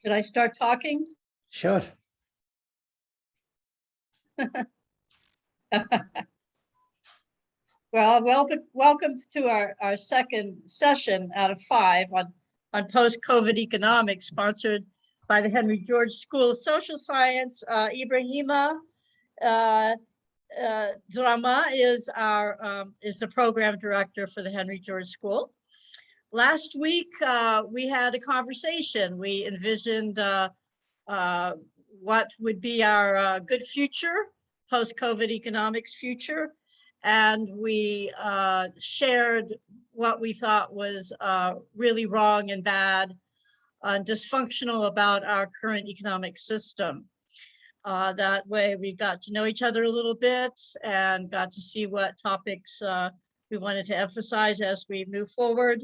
Should I start talking? Sure. Well, welcome to our second session out of 5 on post-COVID economics, sponsored by the Henry George School of Social Science. Ibrahima Drama is the program director for the Henry George School. Last week, we had a conversation. We envisioned what would be our good future, post-COVID economics future. And we shared what we thought was really wrong and bad and dysfunctional about our current economic system. That way we got to know each other a little bit and got to see what topics we wanted to emphasize as we move forward.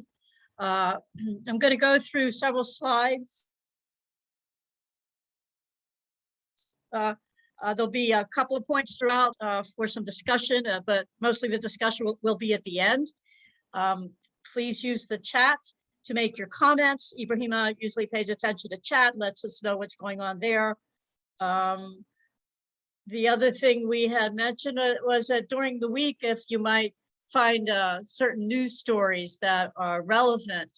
I'm going to go through several slides. There'll be a couple of points throughout for some discussion, but mostly the discussion will be at the end. Please use the chat to make your comments. Ibrahima usually pays attention to chat, lets us know what's going on there. The other thing we had mentioned was that during the week, if you might find certain news stories that are relevant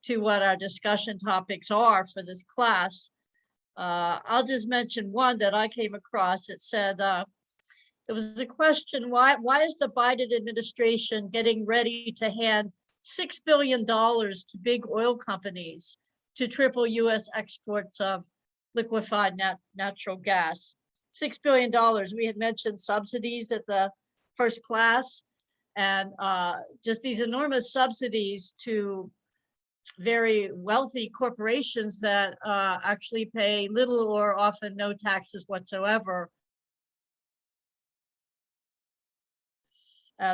to what our discussion topics are for this class, I'll just mention one that I came across. It said, it was a question, why is the Biden administration getting ready to hand $6 billion to big oil companies to triple US exports of liquefied natural gas? $6 billion, we had mentioned subsidies at the first class, and just these enormous subsidies to very wealthy corporations that actually pay little or often no taxes whatsoever.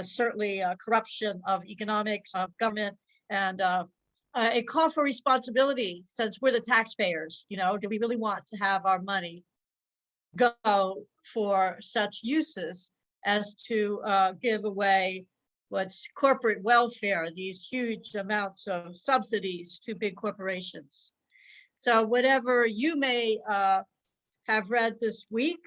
Certainly corruption of economics, of government, and a call for responsibility, since we're the taxpayers. You know, do we really want to have our money go for such uses as to give away what's corporate welfare, these huge amounts of subsidies to big corporations? So whatever you may have read this week,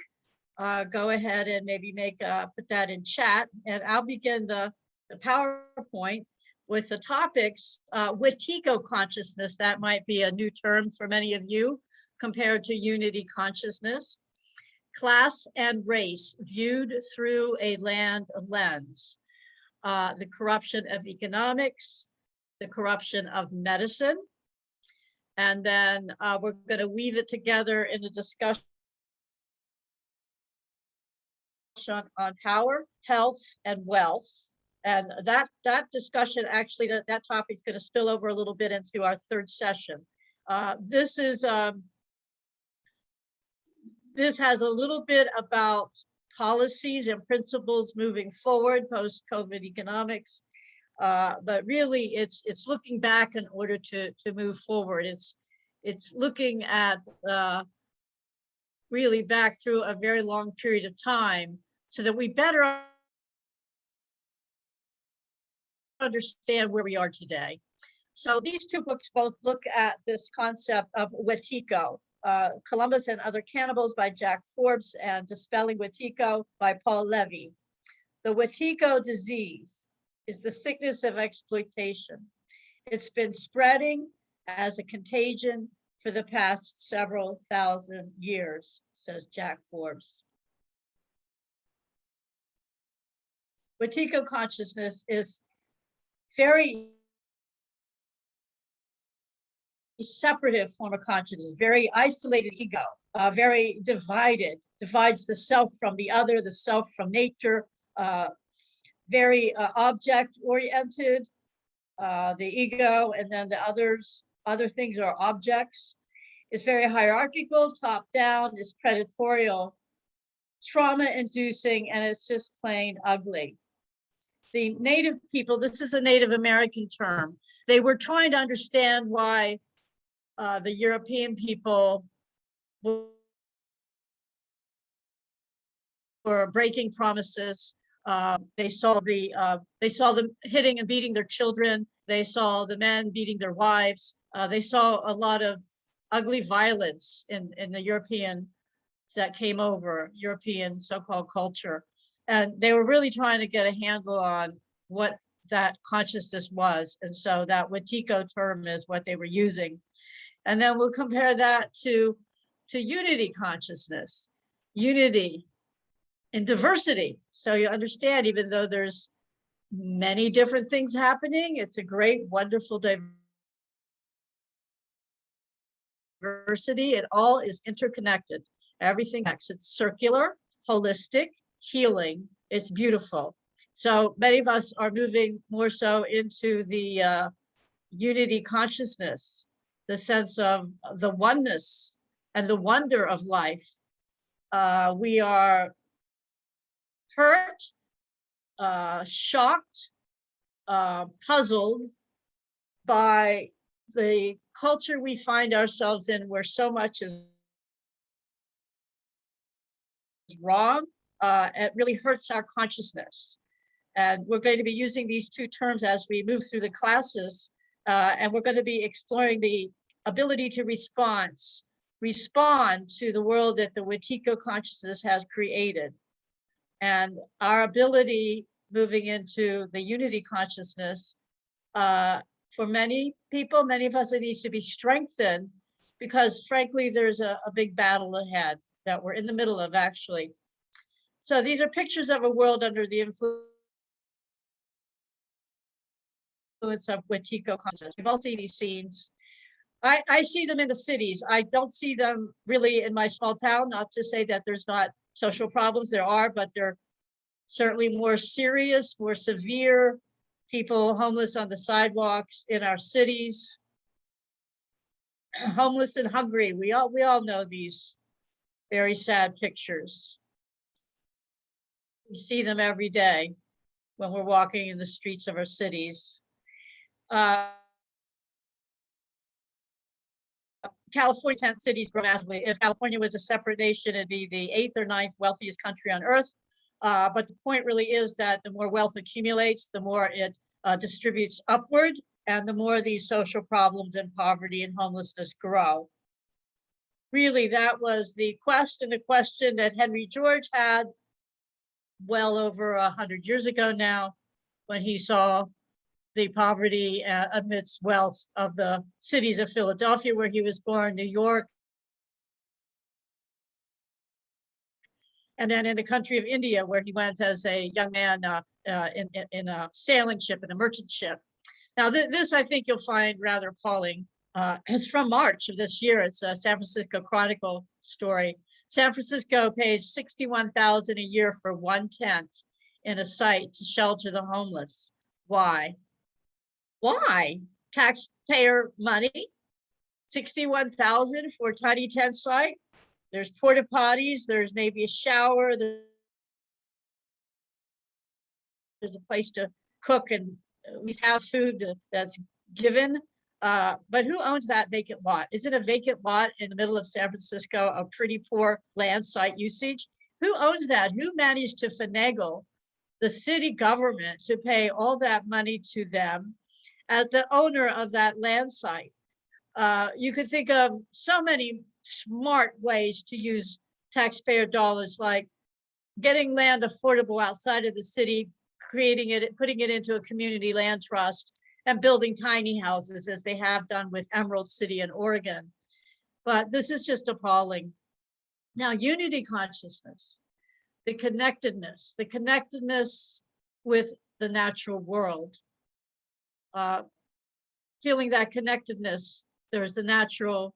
go ahead and maybe put that in chat, and I'll begin the PowerPoint with the topics. Wetiko consciousness, that might be a new term for many of you, compared to unity consciousness. Class and race viewed through a land lens. The corruption of economics, the corruption of medicine, and then we're going to weave it together in a discussion on power, health, and wealth. And that discussion, actually, that topic is going to spill over a little bit into our third session. This has a little bit about policies and principles moving forward post-COVID economics, but really it's looking back in order to move forward. It's looking at really back through a very long period of time so that we better understand where we are today. So these two books both look at this concept of Wetiko. Columbus and Other Cannibals by Jack Forbes, and Dispelling Wetiko by Paul Levy. The Wetiko disease is the sickness of exploitation. It's been spreading as a contagion for the past several thousand years, says Jack Forbes. Wetiko consciousness is very separative form of consciousness, very isolated ego, very divided, divides the self from the other, the self from nature, very object-oriented, the ego, and then the other things are objects. It's very hierarchical, top-down, it's predatorial, trauma-inducing, and it's just plain ugly. The Native people, this is a Native American term, they were trying to understand why the European people were breaking promises. They saw them hitting and beating their children. They saw the men beating their wives. They saw a lot of ugly violence in the European that came over, European so-called culture. And they were really trying to get a handle on what that consciousness was. And so that Wetiko term is what they were using. And then we'll compare that to unity consciousness, unity in diversity. So you understand, even though there's many different things happening, it's a great, wonderful diversity. It all is interconnected. Everything connects. It's circular, holistic, healing. It's beautiful. So many of us are moving more so into the unity consciousness, the sense of the oneness and the wonder of life. We are hurt, shocked, puzzled by the culture we find ourselves in, where so much is wrong. It really hurts our consciousness. And we're going to be using these two terms as we move through the classes. And we're going to be exploring the ability to respond to the world that the Wetiko consciousness has created. And our ability moving into the unity consciousness, for many people, many of us, it needs to be strengthened, because frankly, there's a big battle ahead that we're in the middle of, actually. So these are pictures of a world under the influence of Wetiko consciousness. We've all seen these scenes. I see them in the cities. I don't see them really in my small town, not to say that there's not social problems, there are, but they're certainly more serious, more severe. People homeless on the sidewalks in our cities, homeless and hungry. We all know these very sad pictures. We see them every day when we're walking in the streets of our cities. California, 10 cities grow massively. If California was a separate nation, it'd be the 8th or 9th wealthiest country on earth. But the point really is that the more wealth accumulates, the more it distributes upward, and the more these social problems and poverty and homelessness grow. Really, that was the quest and the question that Henry George had well over 100 years ago now, when he saw the poverty amidst wealth of the cities of Philadelphia, where he was born, New York, and then in the country of India, where he went as a young man in a sailing ship, in a merchant ship. Now, this I think you'll find rather appalling. It's from March of this year. It's a San Francisco Chronicle story. San Francisco pays $61,000 a year for one tent in a site to shelter the homeless. Why? Why? Taxpayer money, $61,000 for a tiny tent site. There's porta potties, there's maybe a shower, there's a place to cook and at least have food that's given. But who owns that vacant lot? Is it a vacant lot in the middle of San Francisco, a pretty poor land site usage? Who owns that? Who managed to finagle the city government to pay all that money to them as the owner of that land site? You could think of so many smart ways to use taxpayer dollars, like getting land affordable outside of the city, creating it, putting it into a community land trust, and building tiny houses, as they have done with Emerald City in Oregon. But this is just appalling. Now, unity consciousness, the connectedness with the natural world. Feeling that connectedness, there's the natural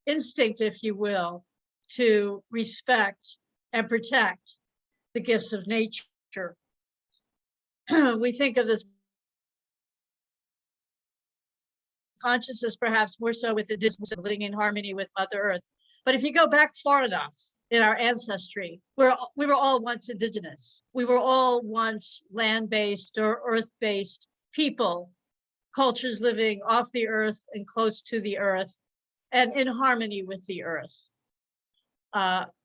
instinct, if you will, to respect and protect the gifts of nature. We think of this consciousness perhaps more so with the distance of living in harmony with Mother Earth. But if you go back far enough in our ancestry, we were all once indigenous. We were all once land-based or earth-based people, cultures living off the earth and close to the earth and in harmony with the earth.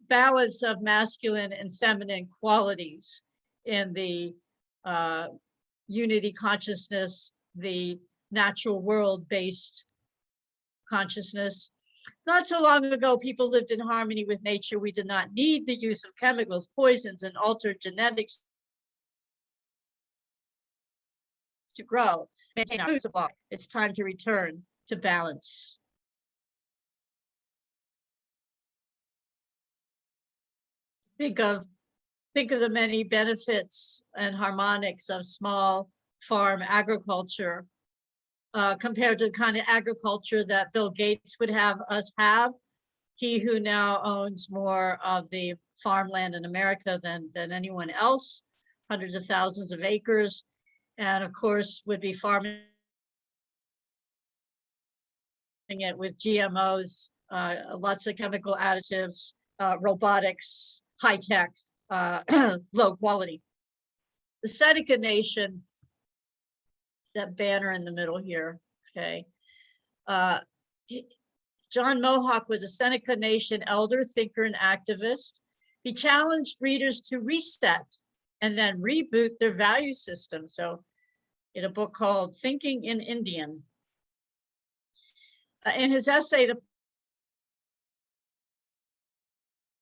Balance of masculine and feminine qualities in the unity consciousness, the natural world-based consciousness. Not so long ago, people lived in harmony with nature. We did not need the use of chemicals, poisons, and altered genetics to grow, maintain our food supply. It's time to return to balance. Think of the many benefits and harmonics of small farm agriculture compared to the kind of agriculture that Bill Gates would have us have. He who now owns more of the farmland in America than anyone else, hundreds of thousands of acres, and of course would be farming it with GMOs, lots of chemical additives, robotics, high tech, low quality. The Seneca Nation, that banner in the middle here, okay. John Mohawk was a Seneca Nation elder, thinker, and activist. He challenged readers to reset and then reboot their value system. So in a book called Thinking in Indian, in his essay, The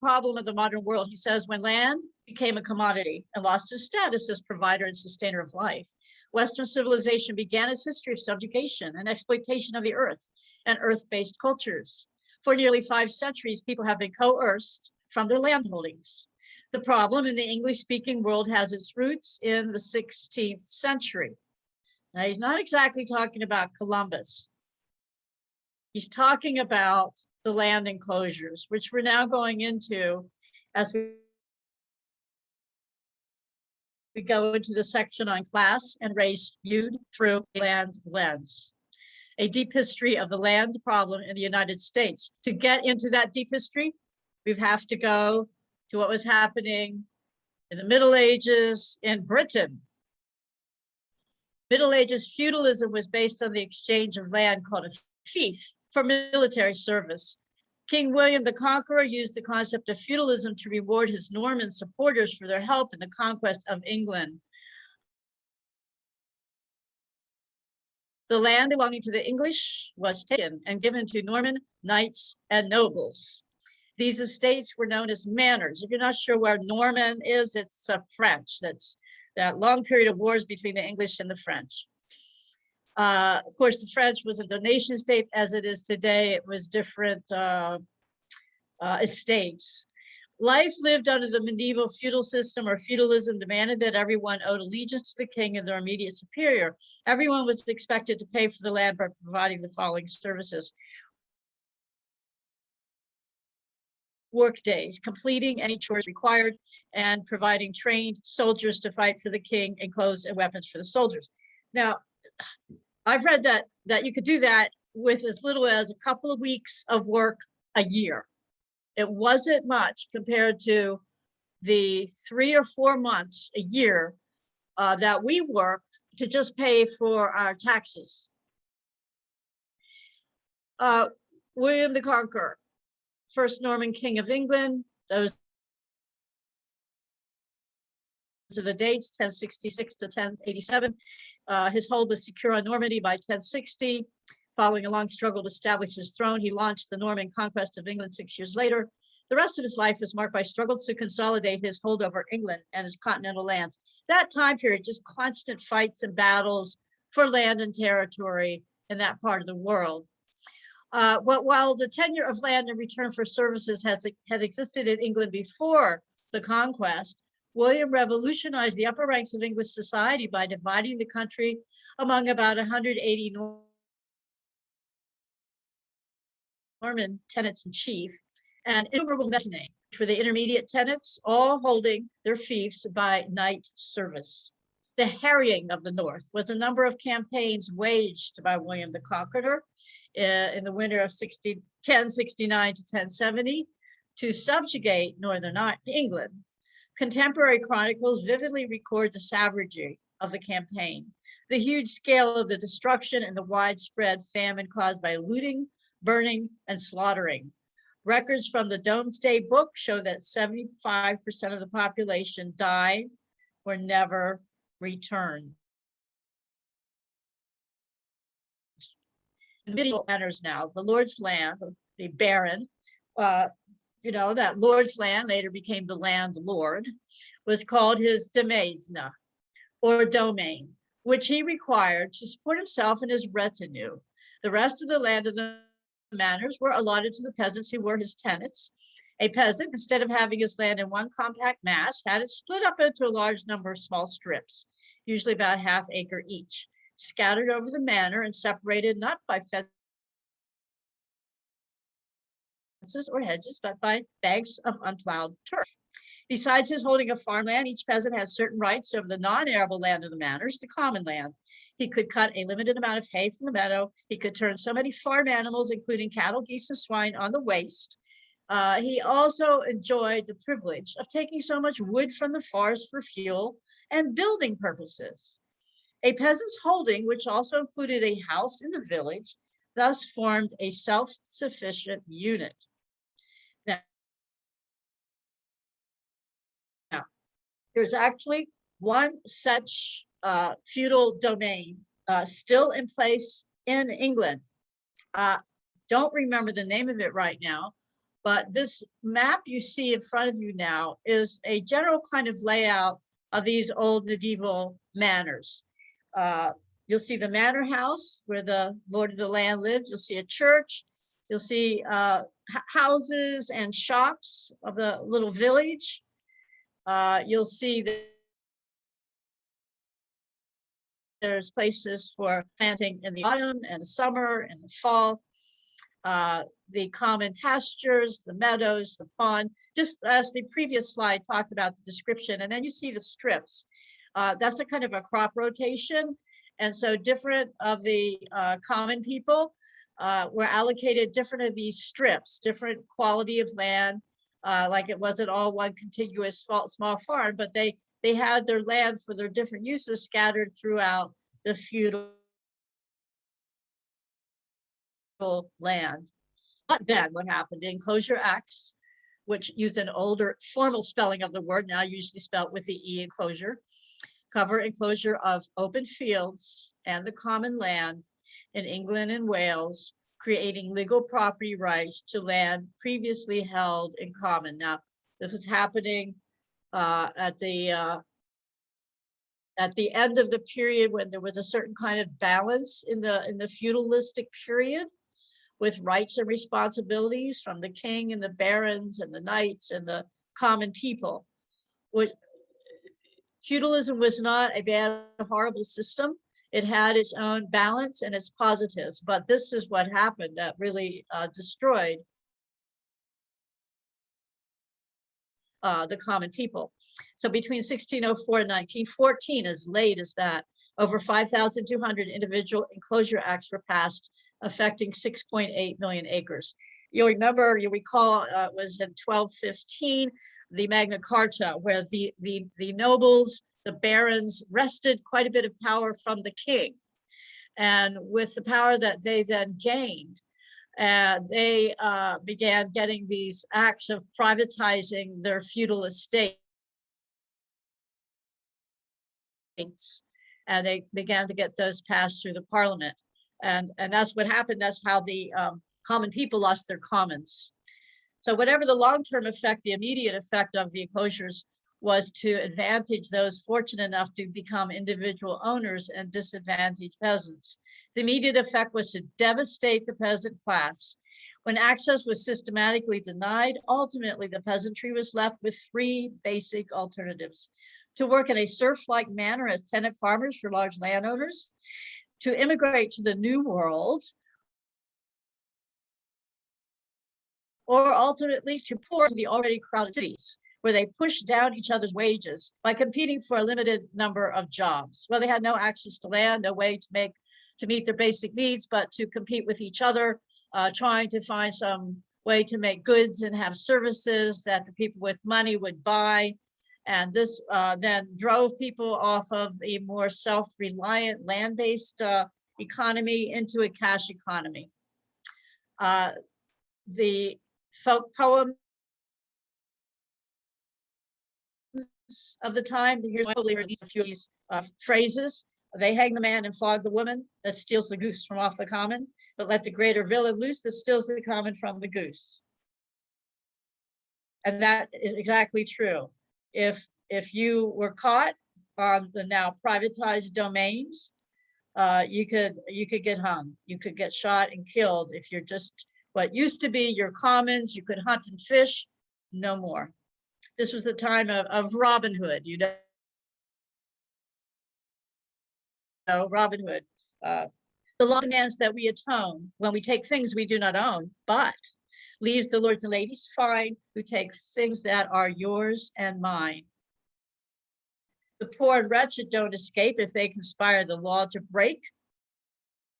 Problem of the Modern World, he says, when land became a commodity and lost its status as provider and sustainer of life, Western civilization began its history of subjugation and exploitation of the earth and earth-based cultures. For nearly 5 centuries, people have been coerced from their land holdings. The problem in the English-speaking world has its roots in the 16th century. Now, he's not exactly talking about Columbus. He's talking about the land enclosures, which we're now going into as we go into the section on class and race viewed through a land lens. A deep history of the land problem in the United States. To get into that deep history, we have to go to what was happening in the Middle Ages in Britain. Middle Ages feudalism was based on the exchange of land called a fief for military service. King William the Conqueror used the concept of feudalism to reward his Norman supporters for their help in the conquest of England. The land belonging to the English was taken and given to Norman knights and nobles. These estates were known as manors. If you're not sure where Norman is, it's French. That's that long period of wars between the English and the French. Of course, the French was a nation state as it is today. It was different estates. Life lived under the medieval feudal system or feudalism demanded that everyone owed allegiance to the king and their immediate superior. Everyone was expected to pay for the land by providing the following services. Work days, completing any chores required, and providing trained soldiers to fight for the king and clothes and weapons for the soldiers. Now, I've read that you could do that with as little as a couple of weeks of work a year. It wasn't much compared to the 3 or 4 months a year that we work to just pay for our taxes. William the Conqueror, first Norman king of England. Those are the dates, 1066 to 1087. His hold was secure on Normandy by 1060. Following a long struggle to establish his throne, he launched the Norman conquest of England 6 years later. The rest of his life was marked by struggles to consolidate his hold over England and his continental lands. That time period, just constant fights and battles for land and territory in that part of the world. But while the tenure of land in return for services had existed in England before the conquest, William revolutionized the upper ranks of English society by dividing the country among about 180 Norman tenants in chief and innumerable messinae for the intermediate tenants, all holding their fiefs by knight service. The harrying of the North was a number of campaigns waged by William the Conqueror in the winter of 1069 to 1070 to subjugate northern England. Contemporary chronicles vividly record the savagery of the campaign, the huge scale of the destruction and the widespread famine caused by looting, burning, and slaughtering. Records from the Domesday Book show that 75% of the population died or never returned. Medieval manners now, the Lord's land, the baron, that lord's land later became the landlord, was called his demesne, or domain, which he required to support himself and his retinue. The rest of the land of the manors were allotted to the peasants who were his tenants. A peasant, instead of having his land in one compact mass, had it split up into a large number of small strips, usually about ½ acre each, scattered over the manor and separated not by fences or hedges, but by banks of unplowed turf. Besides his holding of farmland, each peasant had certain rights over the non-arable land of the manors, the common land. He could cut a limited amount of hay from the meadow. He could turn so many farm animals, including cattle, geese, and swine, on the waste. He also enjoyed the privilege of taking so much wood from the forest for fuel and building purposes. A peasant's holding, which also included a house in the village, thus formed a self-sufficient unit. Now, there's actually one such feudal domain still in place in England. Don't remember the name of it right now, but this map you see in front of you now is a general kind of layout of these old medieval manors. You'll see the manor house where the lord of the land lived. You'll see a church. You'll see houses and shops of the little village. You'll see that there's places for planting in the autumn and the summer and the fall. The common pastures, the meadows, the pond, just as the previous slide talked about the description. And then you see the strips. That's a kind of a crop rotation. And so different of the common people were allocated different of these strips, different quality of land, like it wasn't all one contiguous small farm, but they had their land for their different uses scattered throughout the feudal land. But then what happened? The Enclosure Acts, which use an older formal spelling of the word, now usually spelled with the E, enclosure, cover enclosure of open fields and the common land in England and Wales, creating legal property rights to land previously held in common. Now, this was happening at the end of the period when there was a certain kind of balance in the feudalistic period, with rights and responsibilities from the king and the barons and the knights and the common people. Feudalism was not a bad, horrible system. It had its own balance and its positives, but this is what happened that really destroyed the common people. So between 1604 and 1914, as late as that, over 5,200 individual enclosure acts were passed, affecting 6.8 million acres. You recall, it was in 1215, the Magna Carta, where the nobles, the barons, wrested quite a bit of power from the king. And with the power that they then gained, they began getting these acts of privatizing their feudal estates. And they began to get those passed through the parliament. And that's what happened. That's how the common people lost their commons. So whatever the long-term effect, the immediate effect of the enclosures was to advantage those fortunate enough to become individual owners and disadvantage peasants. The immediate effect was to devastate the peasant class. When access was systematically denied, ultimately the peasantry was left with three basic alternatives: to work in a serf-like manner as tenant farmers for large landowners, to immigrate to the New World, or ultimately to pour into the already crowded cities, where they pushed down each other's wages by competing for a limited number of jobs. Well, they had no access to land, no way to meet their basic needs, but to compete with each other, trying to find some way to make goods and have services that the people with money would buy. And this then drove people off of a more self-reliant land-based economy into a cash economy. The folk poems of the time, here's probably heard a few of these phrases. They hang the man and flog the woman that steals the goose from off the common. but let the greater villain loose that steals the common from the goose. And that is exactly true. If you were caught on the now privatized domains, you could get hung. You could get shot and killed if you're just what used to be your commons. You could hunt and fish, no more. This was the time of Robin Hood, Robin Hood. The law demands that we atone when we take things we do not own, but leaves the lords and ladies fine who take things that are yours and mine. The poor and wretched don't escape if they conspire the law to break.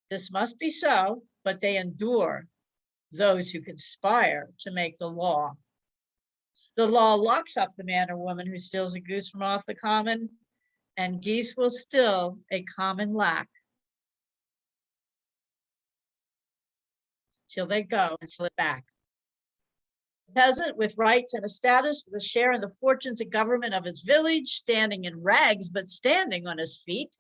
This must be so, but they endure those who conspire to make the law. The law locks up the man or woman who steals a goose from off the common, and geese will still a common lack till they go and slip back. The peasant with rights and a status with a share in the fortunes and government of his village, standing in rags but standing on his feet,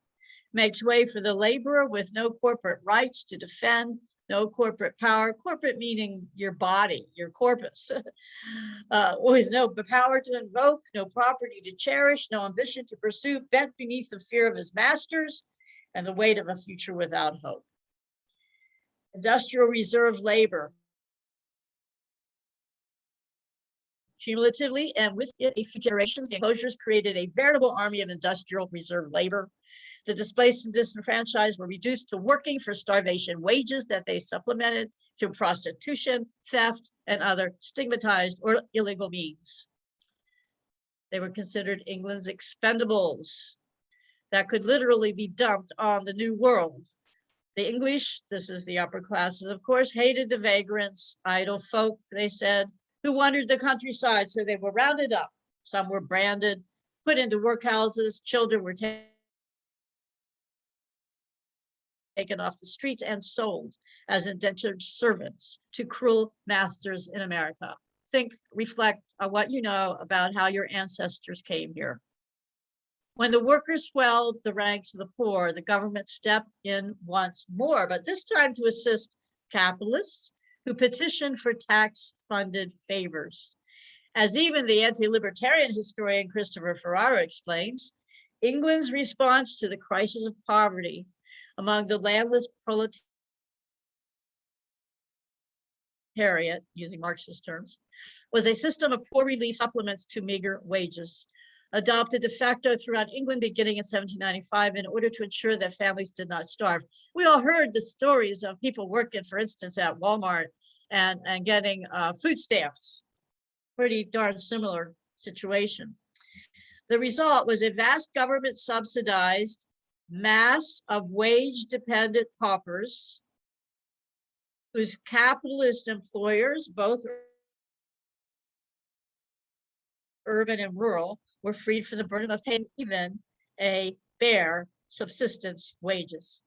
makes way for the laborer with no corporate rights to defend, no corporate power, corporate meaning your body, your corpus, with no power to invoke, no property to cherish, no ambition to pursue, bent beneath the fear of his masters and the weight of a future without hope. Industrial reserve labor, cumulatively and with it a few generations, the enclosures created a veritable army of industrial reserve labor. The displaced and disenfranchised were reduced to working for starvation wages that they supplemented through prostitution, theft, and other stigmatized or illegal means. They were considered England's expendables that could literally be dumped on the New World. The English, this is the upper classes, of course, hated the vagrants, idle folk, they said, who wandered the countryside, so they were rounded up. Some were branded, put into workhouses, children were taken off the streets and sold as indentured servants to cruel masters in America. Think, reflect on what you know about how your ancestors came here. When the workers swelled the ranks of the poor, the government stepped in once more, but this time to assist capitalists who petitioned for tax-funded favors. As even the anti-libertarian historian Christopher Ferrara explains, England's response to the crisis of poverty among the landless proletariat, using Marxist terms, was a system of poor relief supplements to meager wages, adopted de facto throughout England beginning in 1795 in order to ensure that families did not starve. We all heard the stories of people working, for instance, at Walmart and getting food stamps. Pretty darn similar situation. The result was a vast government subsidized mass of wage-dependent paupers whose capitalist employers, both urban and rural, were freed from the burden of paying even a bare subsistence wages.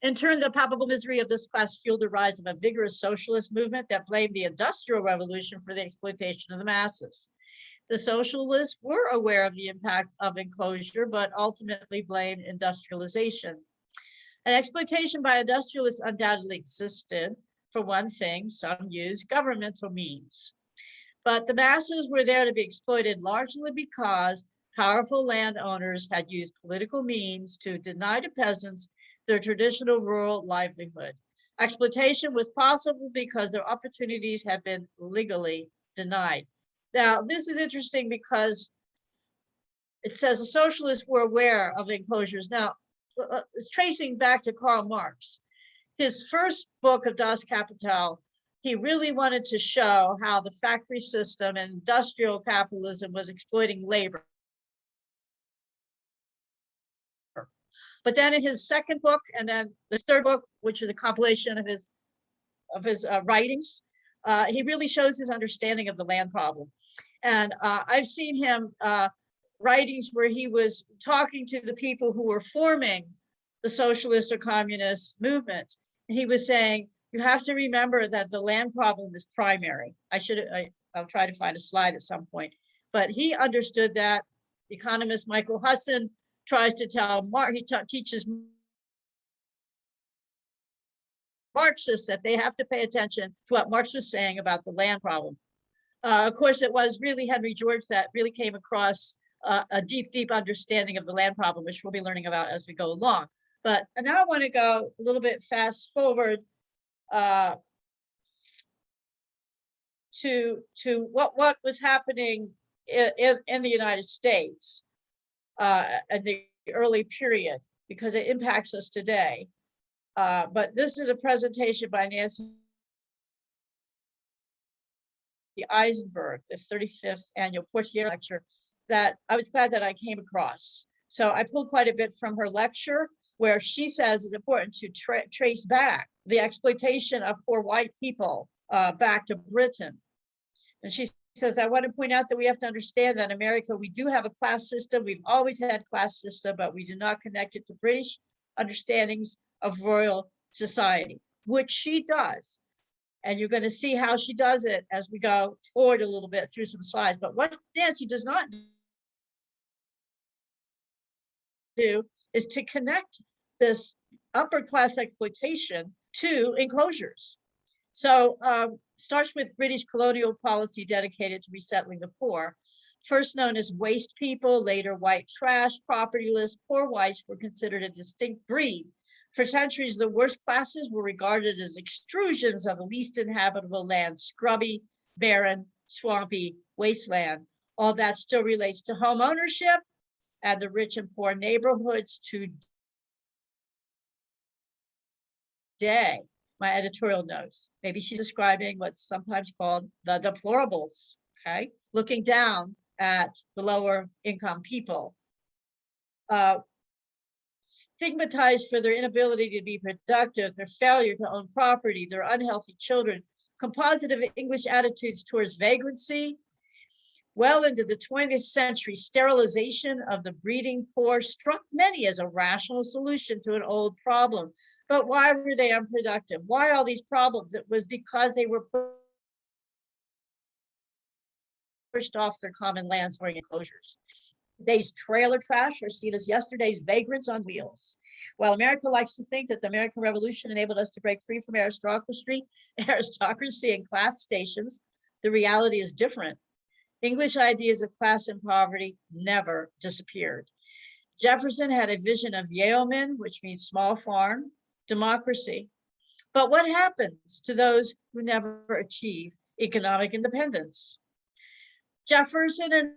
In turn, the palpable misery of this class fueled the rise of a vigorous socialist movement that blamed the Industrial Revolution for the exploitation of the masses. The socialists were aware of the impact of enclosure, but ultimately blamed industrialization. An exploitation by industrialists undoubtedly existed. For one thing, some used governmental means. But the masses were there to be exploited largely because powerful landowners had used political means to deny to peasants their traditional rural livelihood. Exploitation was possible because their opportunities had been legally denied. Now, this is interesting because it says the socialists were aware of enclosures. Now, it's tracing back to Karl Marx. His first book of Das Kapital, he really wanted to show how the factory system and industrial capitalism was exploiting labor. But then in his second book, and then the third book, which is a compilation of his writings, he really shows his understanding of the land problem. And I've seen him writings where he was talking to the people who were forming the socialist or communist movement. And he was saying, you have to remember that the land problem is primary. I'll try to find a slide at some point. But he understood that. Economist Michael Hudson tries to tell Mark, he teaches Marxists that they have to pay attention to what Marx was saying about the land problem. Of course, it was really Henry George that really came across a deep, deep understanding of the land problem, which we'll be learning about as we go along. But now I want to go a little bit fast forward to what was happening in the United States in the early period, because it impacts us today. But this is a presentation by Nancy Eisenberg, the 35th annual Portier lecture, that I was glad that I came across. So I pulled quite a bit from her lecture, where she says it's important to trace back the exploitation of poor white people back to Britain. And she says, I want to point out that we have to understand that in America, we do have a class system. We've always had a class system, but we do not connect it to British understandings of royal society, which she does. And you're going to see how she does it as we go forward a little bit through some slides. But what Nancy does not do is to connect this upper class exploitation to enclosures. So starts with British colonial policy dedicated to resettling the poor. First known as waste people, later white trash, propertyless, poor whites were considered a distinct breed. For centuries, the worst classes were regarded as extrusions of the least inhabitable land, scrubby, barren, swampy, wasteland. All that still relates to home ownership and the rich and poor neighborhoods today. My editorial notes. Maybe she's describing what's sometimes called the deplorables, okay? Looking down at the lower income people. Stigmatized for their inability to be productive, their failure to own property, their unhealthy children, composite of English attitudes towards vagrancy. Well into the 20th century, sterilization of the breeding poor struck many as a rational solution to an old problem. But why were they unproductive? Why all these problems? It was because they were pushed off their common lands or enclosures. Today's trailer trash are seen as yesterday's vagrants on wheels. While America likes to think that the American Revolution enabled us to break free from aristocracy and class stations, the reality is different. English ideas of class and poverty never disappeared. Jefferson had a vision of yeoman, which means small farm, democracy. But what happens to those who never achieve economic independence? Jefferson and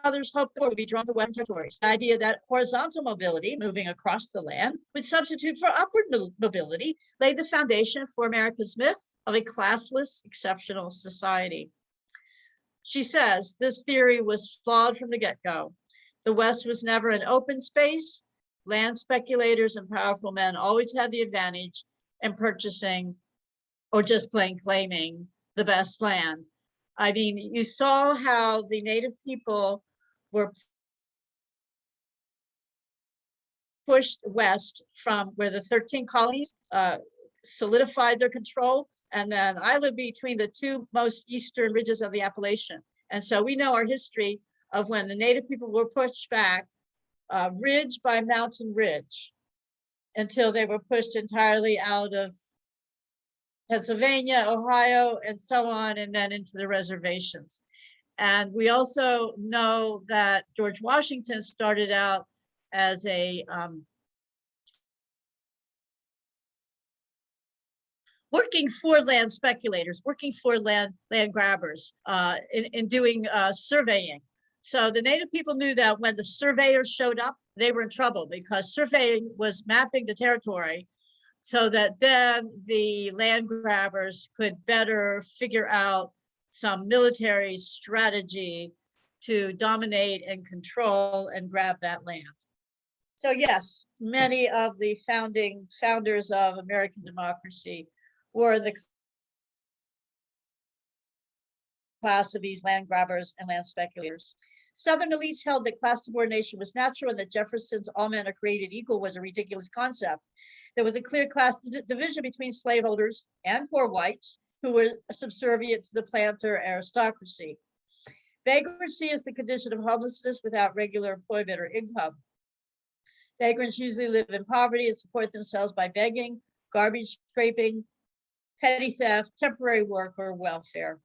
others hoped that would be drawn to Western territories. The idea that horizontal mobility, moving across the land, would substitute for upward mobility, laid the foundation for America's myth of a classless, exceptional society. She says this theory was flawed from the get-go. The West was never an open space. Land speculators and powerful men always had the advantage in purchasing or just plain claiming the best land. I mean, you saw how the native people were pushed west from where the 13 colonies solidified their control. And then I live between the two most eastern ridges of the Appalachian. And so we know our history of when the native people were pushed back ridge by mountain ridge until they were pushed entirely out of Pennsylvania, Ohio, and so on, and then into the reservations. And we also know that George Washington started out as a working for land speculators, working for land grabbers in doing surveying. So the native people knew that when the surveyors showed up, they were in trouble because surveying was mapping the territory so that then the land grabbers could better figure out some military strategy to dominate and control and grab that land. So yes, many of the founders of American democracy were the class of these land grabbers and land speculators. Southern elites held that class subordination was natural and that Jefferson's all men are created equal was a ridiculous concept. There was a clear class division between slaveholders and poor whites who were subservient to the planter aristocracy. Vagrancy is the condition of homelessness without regular employment or income. Vagrants usually live in poverty and support themselves by begging, garbage scraping, petty theft, temporary work, or welfare.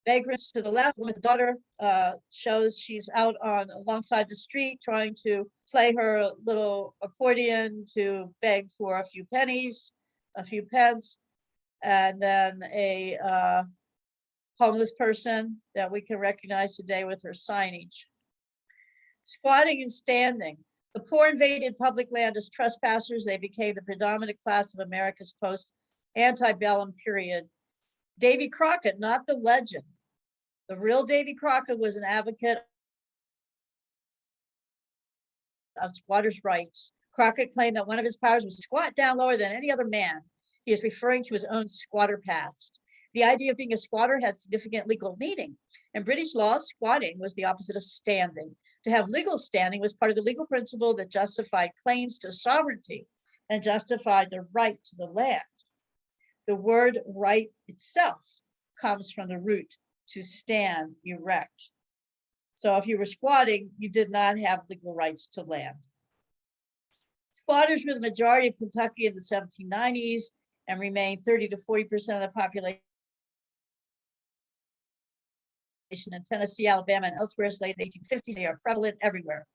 Vagrants to the left with daughter shows she's out on alongside the street trying to play her little accordion to beg for a few pennies, a few pence, and then a homeless person that we can recognize today with her signage. Squatting and standing. The poor invaded public land as trespassers. They became the predominant class of America's post-antebellum period. Davy Crockett, not the legend. The real Davy Crockett was an advocate of squatters' rights. Crockett claimed that one of his powers was to squat down lower than any other man. He is referring to his own squatter past. The idea of being a squatter had significant legal meaning. In British law, squatting was the opposite of standing. To have legal standing was part of the legal principle that justified claims to sovereignty and justified the right to the land. The word right itself comes from the root to stand erect. So if you were squatting, you did not have legal rights to land. Squatters were the majority of Kentucky in the 1790s and remained 30 to 40% of the population in Tennessee, Alabama, and elsewhere as late as the 1850s. They are prevalent everywhere.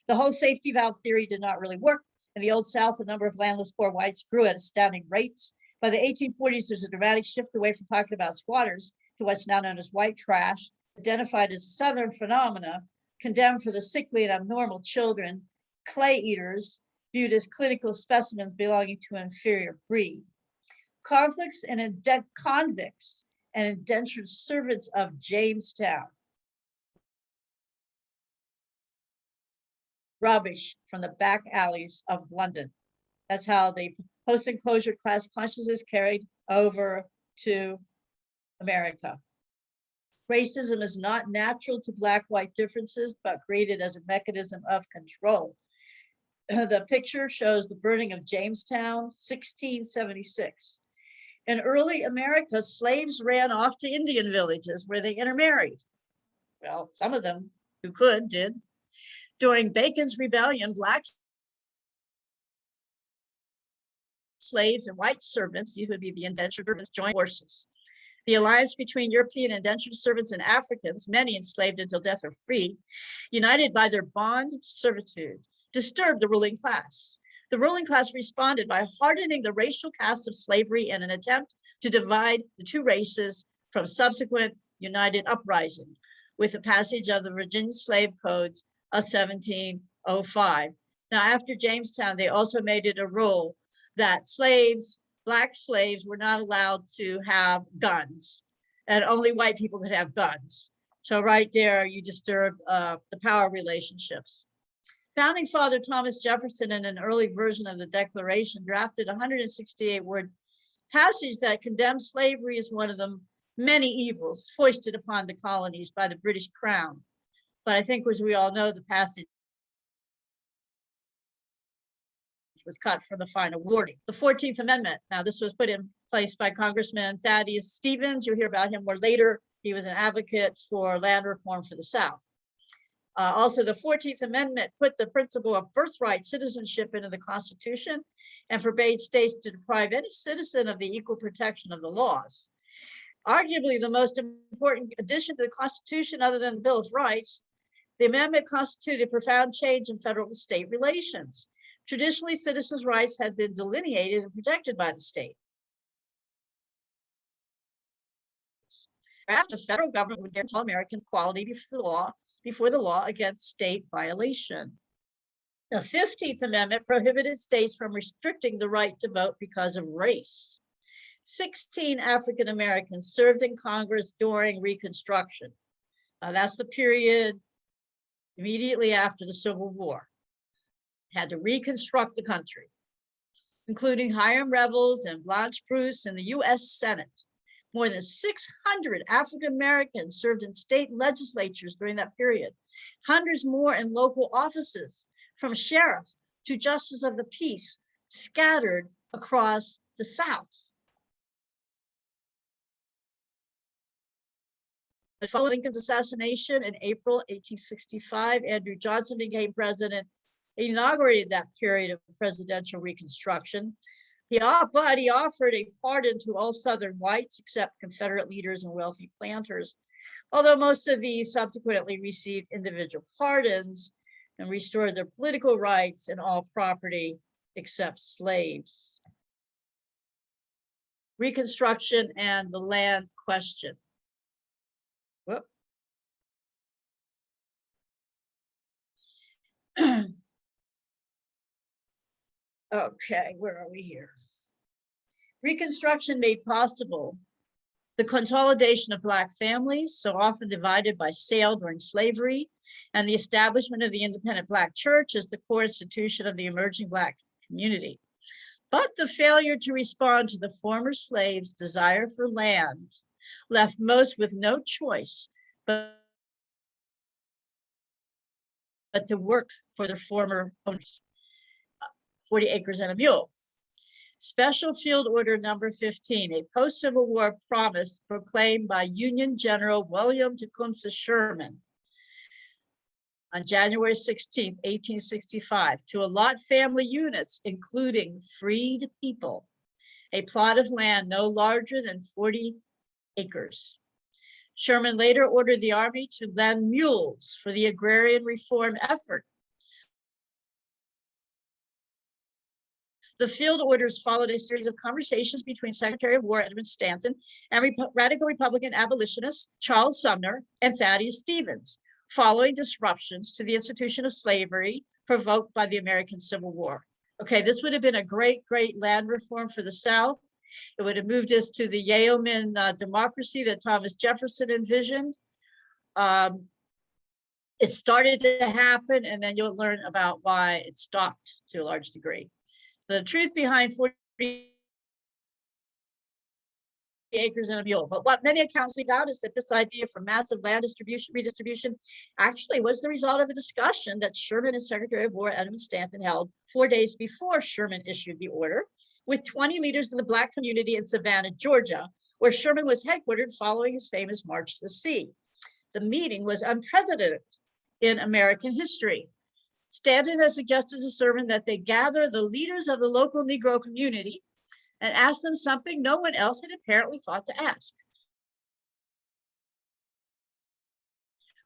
The whole safety valve theory did not really work. In the Old South, the number of landless poor whites grew at astounding rates. By the 1840s, there's a dramatic shift away from talking about squatters to what's now known as white trash, identified as a Southern phenomena, condemned for the sickly and abnormal children, clay eaters, viewed as clinical specimens belonging to an inferior breed. Convicts and indentured servants of Jamestown. Rubbish from the back alleys of London. That's how the post-enclosure class consciousness carried over to America. Racism is not natural to Black-white differences, but created as a mechanism of control. The picture shows the burning of Jamestown, 1676. In early America, slaves ran off to Indian villages where they intermarried. Well, some of them who could did. During Bacon's Rebellion, Black slaves and white servants, these would be the indentured servants, joined forces. The alliance between European indentured servants and Africans, many enslaved until death or free, united by their bond servitude, disturbed the ruling class. The ruling class responded by hardening the racial caste of slavery in an attempt to divide the two races from subsequent united uprising with the passage of the Virginia Slave Codes of 1705. Now, after Jamestown, they also made it a rule that slaves, Black slaves, were not allowed to have guns, and only white people could have guns. So right there, you disturb the power relationships. Founding Father Thomas Jefferson, in an early version of the Declaration, drafted a 168-word passage that condemned slavery as one of the many evils foisted upon the colonies by the British Crown. But I think, as we all know, the passage was cut for the final wording. The 14th Amendment. Now, this was put in place by Congressman Thaddeus Stevens. You'll hear about him more later. He was an advocate for land reform for the South. Also, the 14th Amendment put the principle of birthright citizenship into the Constitution and forbade states to deprive any citizen of the equal protection of the laws. Arguably, the most important addition to the Constitution, other than the Bill of Rights, the amendment constituted a profound change in federal and state relations. Traditionally, citizens' rights had been delineated and protected by the state. After the federal government would guarantee all American equality before the law against state violation. The 15th Amendment prohibited states from restricting the right to vote because of race. 16 African Americans served in Congress during Reconstruction. That's the period immediately after the Civil War. Had to reconstruct the country, including Hiram Revels and Blanche Bruce in the U.S. Senate. More than 600 African Americans served in state legislatures during that period, hundreds more in local offices, from sheriff to justice of the peace, scattered across the South. Following Lincoln's assassination in April 1865, Andrew Johnson became president. He inaugurated that period of presidential reconstruction. But he offered a pardon to all Southern whites except Confederate leaders and wealthy planters, although most of these subsequently received individual pardons and restored their political rights and all property except slaves. Reconstruction and the land question. Whoop. Okay, where are we here? Reconstruction made possible the consolidation of Black families, so often divided by sale during slavery, and the establishment of the independent Black church as the core institution of the emerging Black community. But the failure to respond to the former slaves' desire for land left most with no choice but to work for their former owners, 40 acres and a mule. Special Field Order Number 15, a post-Civil War promise proclaimed by Union General William Tecumseh Sherman on January 16, 1865, to allot family units, including freed people, a plot of land no larger than 40 acres. Sherman later ordered the Army to lend mules for the agrarian reform effort. The field orders followed a series of conversations between Secretary of War Edmund Stanton and radical Republican abolitionists Charles Sumner and Thaddeus Stevens, following disruptions to the institution of slavery provoked by the American Civil War. Okay, this would have been a great land reform for the South. It would have moved us to the Yeoman democracy that Thomas Jefferson envisioned. It started to happen, and then you'll learn about why it stopped to a large degree. The truth behind 40 acres and a mule. But what many accounts leave out is that this idea for massive land redistribution actually was the result of a discussion that Sherman and Secretary of War Edmund Stanton held 4 days before Sherman issued the order with 20 leaders of the Black community in Savannah, Georgia, where Sherman was headquartered following his famous March to the Sea. The meeting was unprecedented in American history. Stanton has suggested to Sherman that they gather the leaders of the local Negro community and ask them something no one else had apparently thought to ask.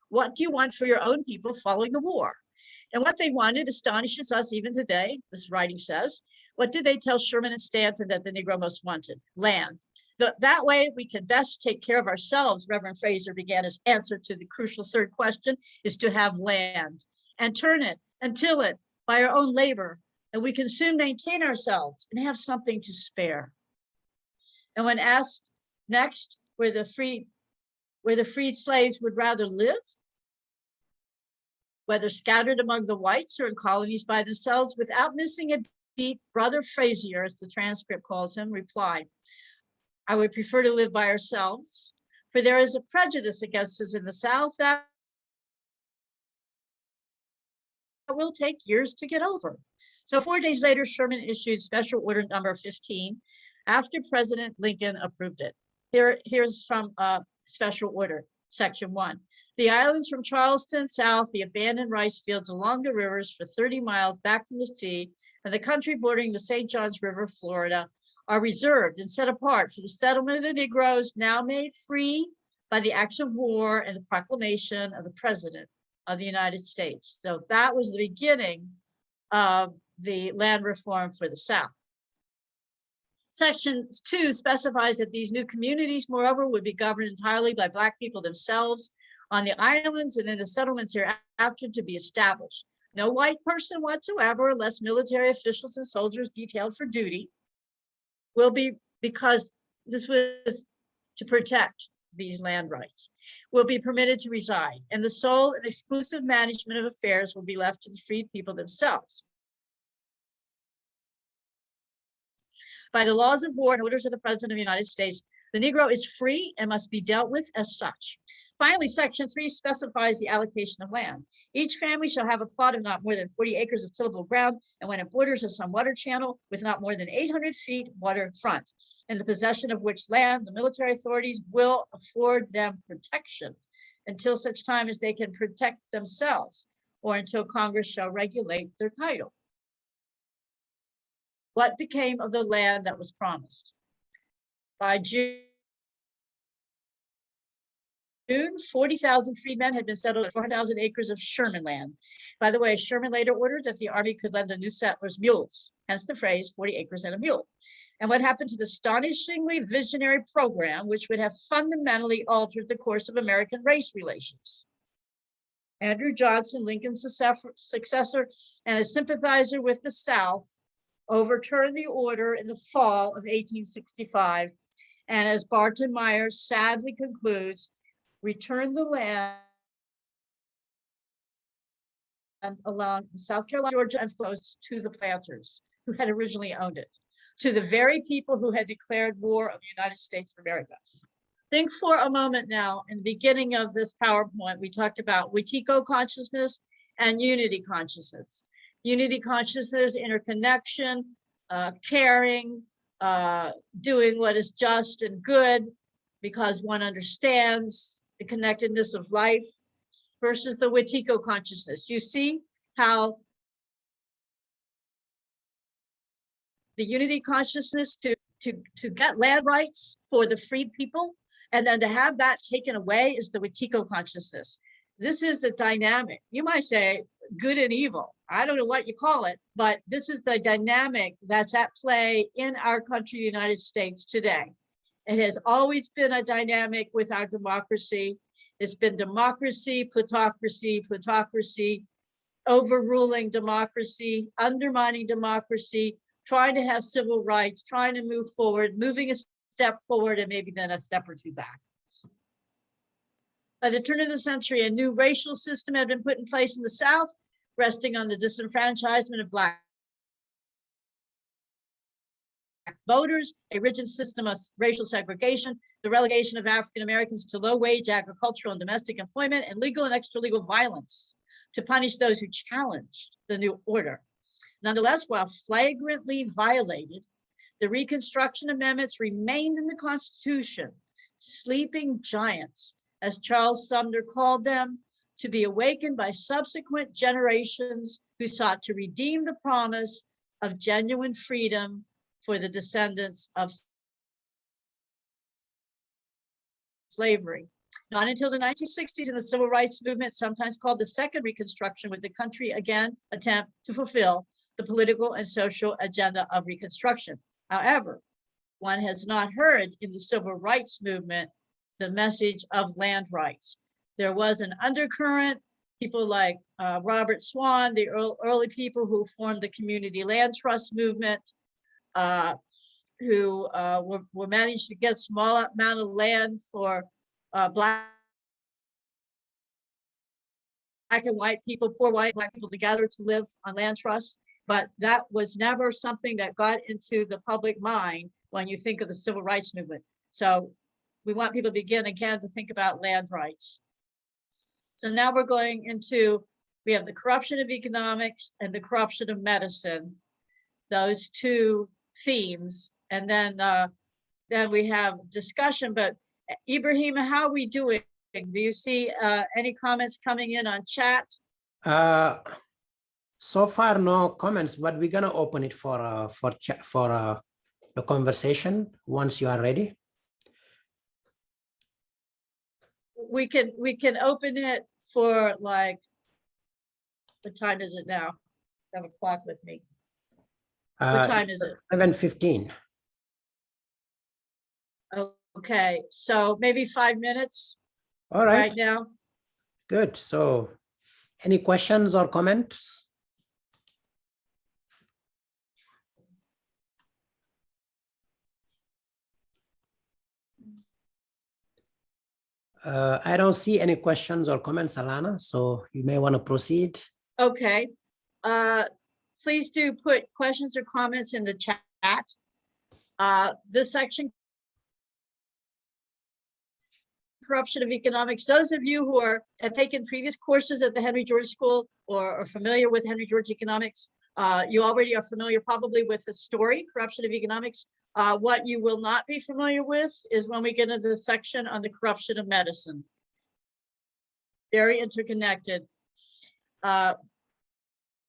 What do you want for your own people following the war? And what they wanted astonishes us even today, this writing says. What did they tell Sherman and Stanton that the Negro most wanted? Land. That way we can best take care of ourselves, Reverend Fraser began his answer to the crucial third question, is to have land and turn it and till it by our own labor, and we can soon maintain ourselves and have something to spare. And when asked next where the freed slaves would rather live, whether scattered among the whites or in colonies by themselves, without missing a beat, Brother Frazier, as the transcript calls him, replied, I would prefer to live by ourselves, for there is a prejudice against us in the South that will take years to get over. So 4 days later, Sherman issued Special Order Number 15 after President Lincoln approved it. Here's from Special Order, Section 1. The islands from Charleston south, the abandoned rice fields along the rivers for 30 miles back from the sea, and the country bordering the St. Johns River, Florida, are reserved and set apart for the settlement of the Negroes, now made free by the acts of war and the proclamation of the President of the United States. So that was the beginning of the land reform for the South. Section 2 specifies that these new communities, moreover, would be governed entirely by Black people themselves on the islands and in the settlements hereafter to be established. No white person whatsoever, unless military officials and soldiers detailed for duty, will be, because this was to protect these land rights, will be permitted to reside, and the sole and exclusive management of affairs will be left to the freed people themselves. By the laws of war and orders of the President of the United States, the Negro is free and must be dealt with as such. Finally, Section 3 specifies the allocation of land. Each family shall have a plot of not more than 40 acres of tillable ground, and when it borders of some water channel with not more than 800 feet water front, in the possession of which land the military authorities will afford them protection until such time as they can protect themselves, or until Congress shall regulate their title. What became of the land that was promised? By June, 40,000 freedmen had been settled at 400,000 acres of Sherman land. By the way, Sherman later ordered that the Army could lend the new settlers mules, hence the phrase 40 acres and a mule. And what happened to the astonishingly visionary program, which would have fundamentally altered the course of American race relations? Andrew Johnson, Lincoln's successor and a sympathizer with the South, overturned the order in the fall of 1865. And as Barton Myers sadly concludes, returned the land along South Carolina, Georgia, and flows to the planters who had originally owned it, to the very people who had declared war on the United States of America. Think for a moment now, in the beginning of this PowerPoint, we talked about Wetiko consciousness and unity consciousness. Unity consciousness, interconnection, caring, doing what is just and good because one understands the connectedness of life, versus the Wetiko consciousness. You see how the unity consciousness to get land rights for the freed people, and then to have that taken away is the Wetiko consciousness. This is the dynamic. You might say good and evil. I don't know what you call it, but this is the dynamic that's at play in our country, the United States today. It has always been a dynamic with our democracy. It's been democracy, plutocracy, plutocracy, overruling democracy, undermining democracy, trying to have civil rights, trying to move forward, moving a step forward and maybe then a step or two back. By the turn of the century, a new racial system had been put in place in the South, resting on the disenfranchisement of Black voters, a rigid system of racial segregation, the relegation of African Americans to low-wage agricultural and domestic employment, and legal and extra-legal violence to punish those who challenged the new order. Nonetheless, while flagrantly violated, the Reconstruction Amendments remained in the Constitution, sleeping giants, as Charles Sumner called them, to be awakened by subsequent generations who sought to redeem the promise of genuine freedom for the descendants of slavery. Not until the 1960s in the civil rights movement, sometimes called the Second Reconstruction, would the country again attempt to fulfill the political and social agenda of Reconstruction. However, one has not heard in the civil rights movement the message of land rights. There was an undercurrent, people like Robert Swan, the early people who formed the Community Land Trust movement, who were managed to get a small amount of land for Black and white people, poor white Black people together to live on land trusts. But that was never something that got into the public mind when you think of the civil rights movement. So we want people to begin again to think about land rights. So now we're going into, we have the corruption of economics and the corruption of medicine, those two themes. And then we have discussion, but Ibrahim, how are we doing? Do you see any comments coming in on chat? So far, no comments, but we're gonna open it for the conversation once you are ready. We can open it for like, what time is it now? I have a clock with me. What time is it? 7:15. Okay, so maybe 5 minutes. All right. Right now. Good. So any questions or comments? I don't see any questions or comments, Alanna, so you may want to proceed. Okay. Please do put questions or comments in the chat. This section corruption of economics. Those of you who have taken previous courses at the Henry George School or are familiar with Henry George economics, you already are familiar probably with the story, corruption of economics. What you will not be familiar with is when we get into the section on the corruption of medicine. Very interconnected.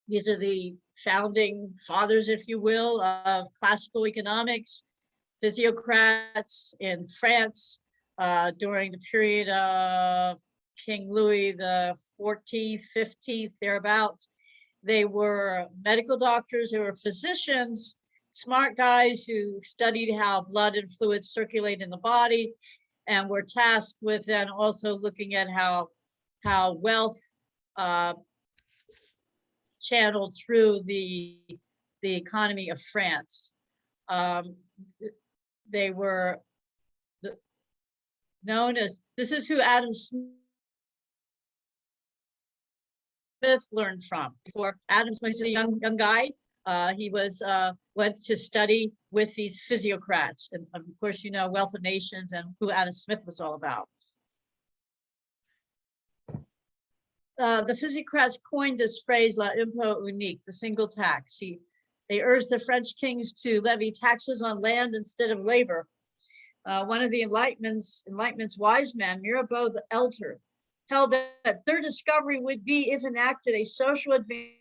These are the founding fathers, if you will, of classical economics, physiocrats in France during the period of King Louis the 14th, 15th, thereabouts. They were medical doctors, they were physicians, smart guys who studied how blood and fluids circulate in the body, and were tasked with then also looking at how wealth channeled through the economy of France. They were known as, this is who Adam Smith learned from. Before Adam Smith was a young guy, he went to study with these physiocrats. And of course, you know, Wealth of Nations and who Adam Smith was all about. The physiocrats coined this phrase, la impôt unique, the single tax. They urged the French kings to levy taxes on land instead of labor. One of the Enlightenment's wise men, Mirabeau the Elder, held that their discovery would be, if enacted, a social advance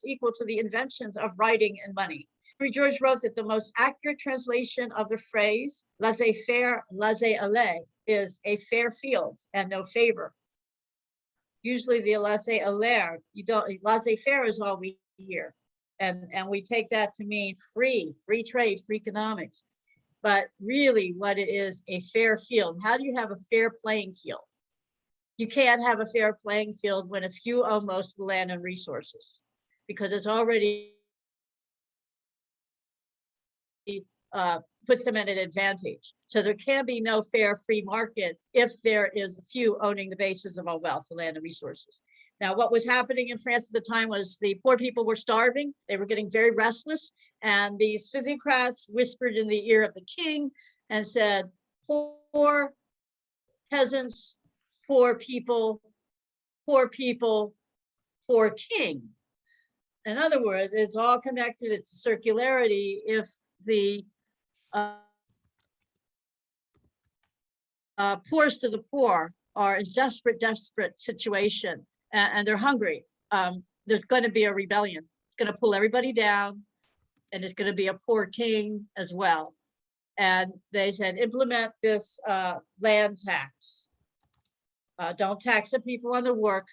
equal to the inventions of writing and money. Henry George wrote that the most accurate translation of the phrase laissez-faire, laissez-aller is a fair field and no favor. Usually the laissez-aller, laissez-faire is all we hear. And we take that to mean free trade, free economics. But really what it is, a fair field. How do you have a fair playing field? You can't have a fair playing field when a few own most of the land and resources, because it's already puts them at an advantage. So there can be no fair free market if there is a few owning the basis of our wealth, the land and resources. Now, what was happening in France at the time was the poor people were starving. They were getting very restless. And these physiocrats whispered in the ear of the king and said, poor peasants, poor people, poor people, poor king. In other words, it's all connected. It's a circularity. If the poorest of the poor are in desperate situation and they're hungry, there's going to be a rebellion. It's going to pull everybody down, and it's going to be a poor king as well. And they said, implement this land tax. Don't tax the people on the work,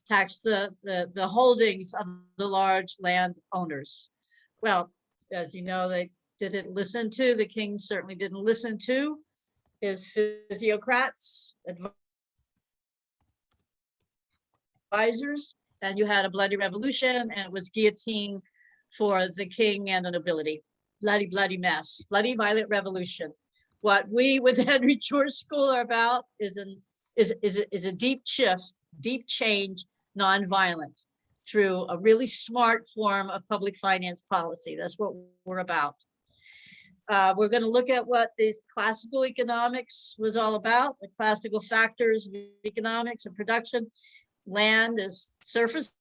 tax the holdings of the large land owners. Well, as you know, they didn't listen to, the king certainly didn't listen to his physiocrats, advisors, and you had a bloody revolution, and it was guillotine for the king and the nobility. Bloody mess, bloody violent revolution. What we with Henry George School are about is a deep shift, deep change, nonviolent, through a really smart form of public finance policy. That's what we're about. We're going to look at what this classical economics was all about, the classical factors of economics and production. Land is surface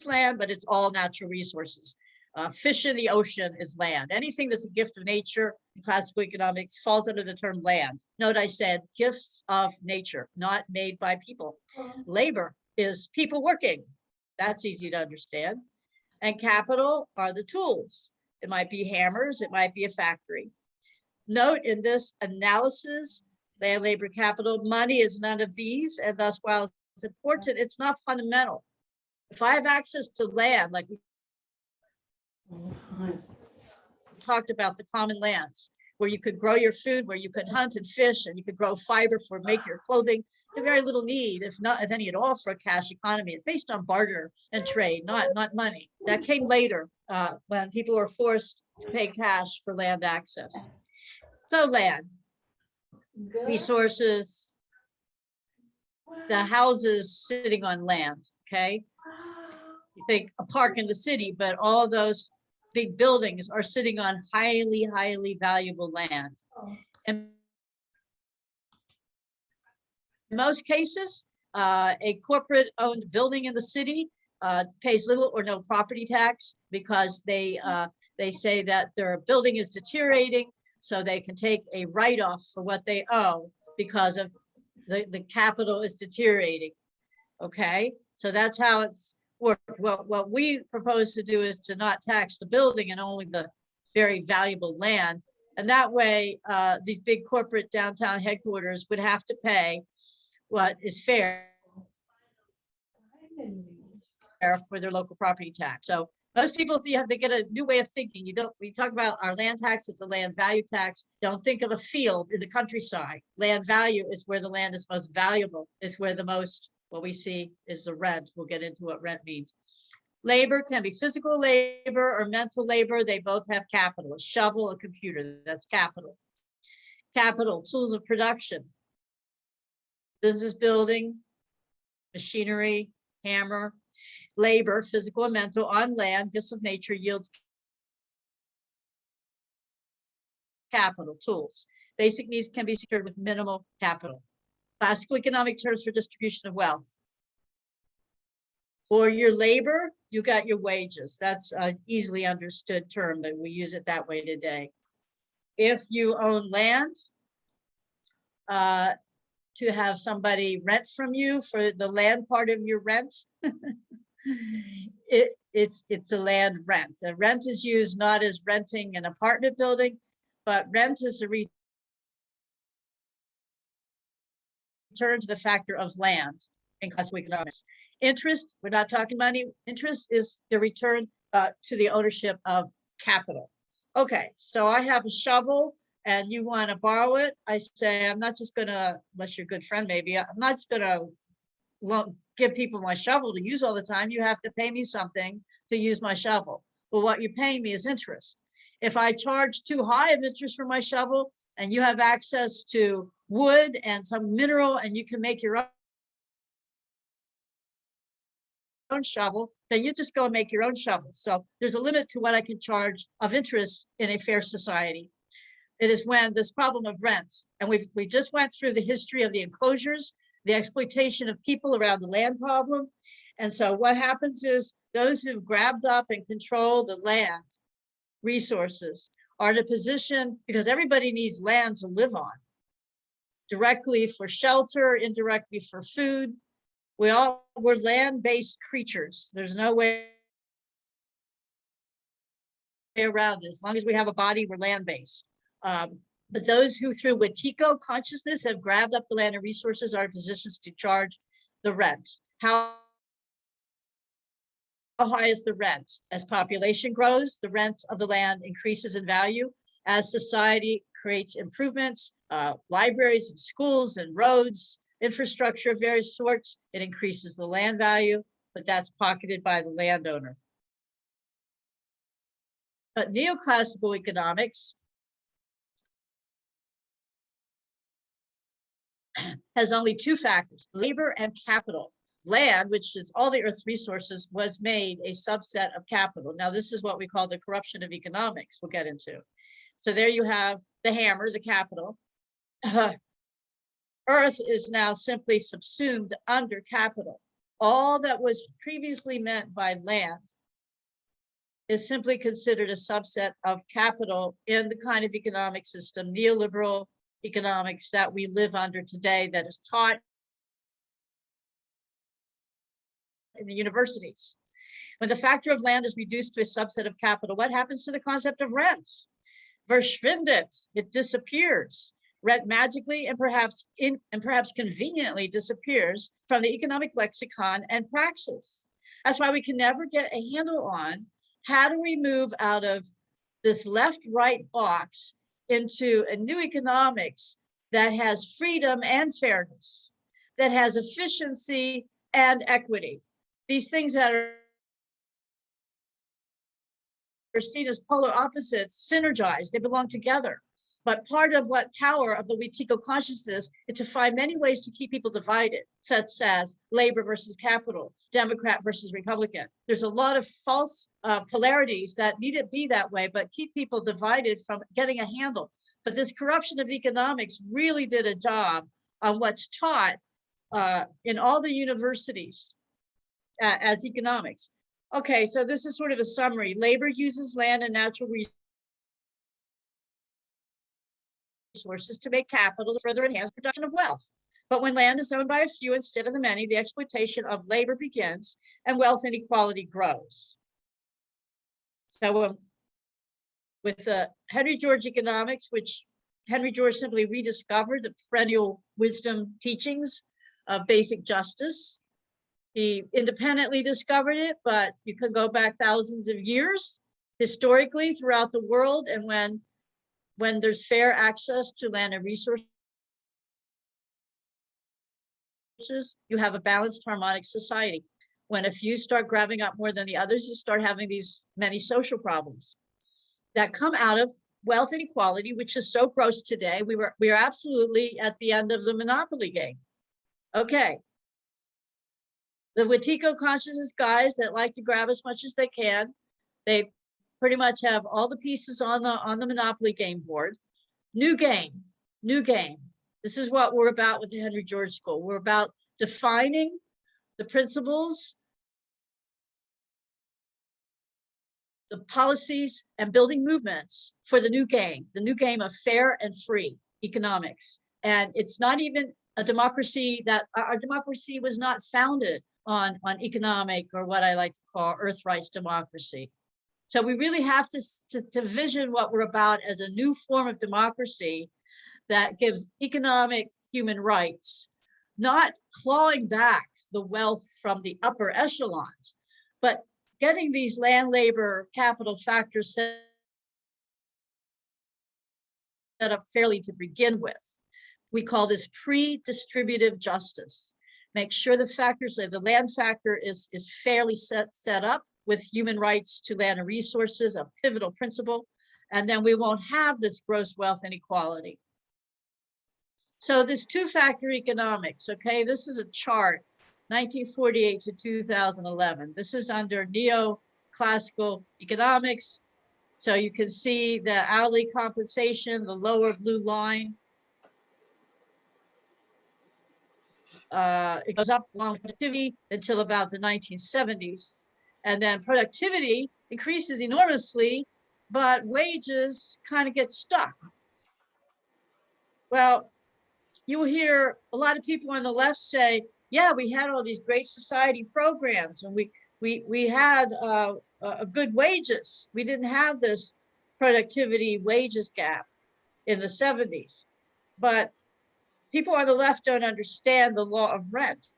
land, but it's all natural resources. Fish in the ocean is land. Anything that's a gift of nature in classical economics falls under the term land. Note I said gifts of nature, not made by people. Labor is people working. That's easy to understand. And capital are the tools. It might be hammers, it might be a factory. Note in this analysis, land, labor, capital, money is none of these, and thus while it's important, it's not fundamental. If I have access to land, like we talked about the common lands, where you could grow your food, where you could hunt and fish, and you could grow fiber for make your clothing, you have very little need, if any at all, for a cash economy. It's based on barter and trade, not money. That came later when people were forced to pay cash for land access. So land, resources, the houses sitting on land, okay? You think a park in the city, but all those big buildings are sitting on highly, highly valuable land. And in most cases, a corporate owned building in the city pays little or no property tax because they say that their building is deteriorating, so they can take a write-off for what they owe because of the capital is deteriorating. Okay, so that's how it's worked. What we propose to do is to not tax the building and only the very valuable land. And that way, these big corporate downtown headquarters would have to pay what is fair for their local property tax. So most people have to get a new way of thinking. We talk about our land tax as a land value tax. Don't think of a field in the countryside. Land value is where the land is most valuable. It's where the most, what we see is the rent. We'll get into what rent means. Labor can be physical labor or mental labor. They both have capital. A shovel, a computer, that's capital. Capital, tools of production. Business building, machinery, hammer. Labor, physical and mental, on land, gifts of nature, yields capital, tools. Basic needs can be secured with minimal capital. Classical economic terms for distribution of wealth. For your labor, you got your wages. That's an easily understood term, but we use it that way today. If you own land, to have somebody rent from you for the land part of your rent, it's a land rent. The rent is used not as renting an apartment building, but rent is a return to the factor of land in classical economics. Interest, we're not talking money. Interest is the return to the ownership of capital. Okay, so I have a shovel and you want to borrow it. I say, I'm not just gonna, unless you're a good friend, maybe, I'm not just gonna give people my shovel to use all the time. You have to pay me something to use my shovel. Well, what you're paying me is interest. If I charge too high of interest for my shovel and you have access to wood and some mineral and you can make your own shovel, then you just go and make your own shovel. So there's a limit to what I can charge of interest in a fair society. It is when this problem of rent, and we just went through the history of the enclosures, the exploitation of people around the land problem. And so what happens is those who've grabbed up and control the land resources are in a position, because everybody needs land to live on, directly for shelter, indirectly for food. We're land-based creatures. There's no way around it. As long as we have a body, we're land-based. But those who through Wetiko consciousness have grabbed up the land and resources are in positions to charge the rent. How high is the rent? As population grows, the rent of the land increases in value. As society creates improvements, libraries and schools and roads, infrastructure of various sorts, it increases the land value, but that's pocketed by the landowner. But neoclassical economics has only two factors, labor and capital. Land, which is all the earth's resources, was made a subset of capital. Now, this is what we call the corruption of economics, we'll get into. So there you have the hammer, the capital. Earth is now simply subsumed under capital. All that was previously meant by land is simply considered a subset of capital in the kind of economic system, neoliberal economics, that we live under today, that is taught in the universities. When the factor of land is reduced to a subset of capital, what happens to the concept of rent? Verschwindet, it disappears. Rent magically and perhaps conveniently disappears from the economic lexicon and praxis. That's why we can never get a handle on how do we move out of this left-right box into a new economics that has freedom and fairness, that has efficiency and equity. These things that are seen as polar opposites synergize, they belong together. But part of what power of the Wetiko consciousness is to find many ways to keep people divided, such as labor versus capital, Democrat versus Republican. There's a lot of false polarities that need to be that way, but keep people divided from getting a handle. But this corruption of economics really did a job on what's taught in all the universities as economics. Okay, so this is sort of a summary. Labor uses land and natural resources to make capital to further enhance production of wealth. But when land is owned by a few instead of the many, the exploitation of labor begins and wealth inequality grows. So with the Henry George economics, which Henry George simply rediscovered the perennial wisdom teachings of basic justice. He independently discovered it, but you could go back thousands of years historically throughout the world. And when there's fair access to land and resources, you have a balanced harmonic society. When a few start grabbing up more than the others, you start having these many social problems that come out of wealth inequality, which is so gross today. We are absolutely at the end of the monopoly game. Okay. The Wetiko consciousness guys that like to grab as much as they can, they pretty much have all the pieces on the monopoly game board. New game, new game. This is what we're about with the Henry George School. We're about defining the principles, the policies, and building movements for the new game of fair and free economics. And it's not even a democracy that our democracy was not founded on economic, or what I like to call earth rights democracy. So we really have to vision what we're about as a new form of democracy that gives economic human rights, not clawing back the wealth from the upper echelons, but getting these land, labor, capital factors set up fairly to begin with. We call this pre-distributive justice. Make sure the factors, the land factor is fairly set up with human rights to land and resources, a pivotal principle, and then we won't have this gross wealth inequality. So this two-factor economics, okay, this is a chart, 1948 to 2011. This is under neoclassical economics. So you can see the hourly compensation, the lower blue line. It goes up along with productivity until about the 1970s. And then productivity increases enormously, but wages kind of get stuck. Well, you will hear a lot of people on the left say, yeah, we had all these great society programs and we had good wages. We didn't have this productivity wages gap in the 70s. But people on the left don't understand the law of rent.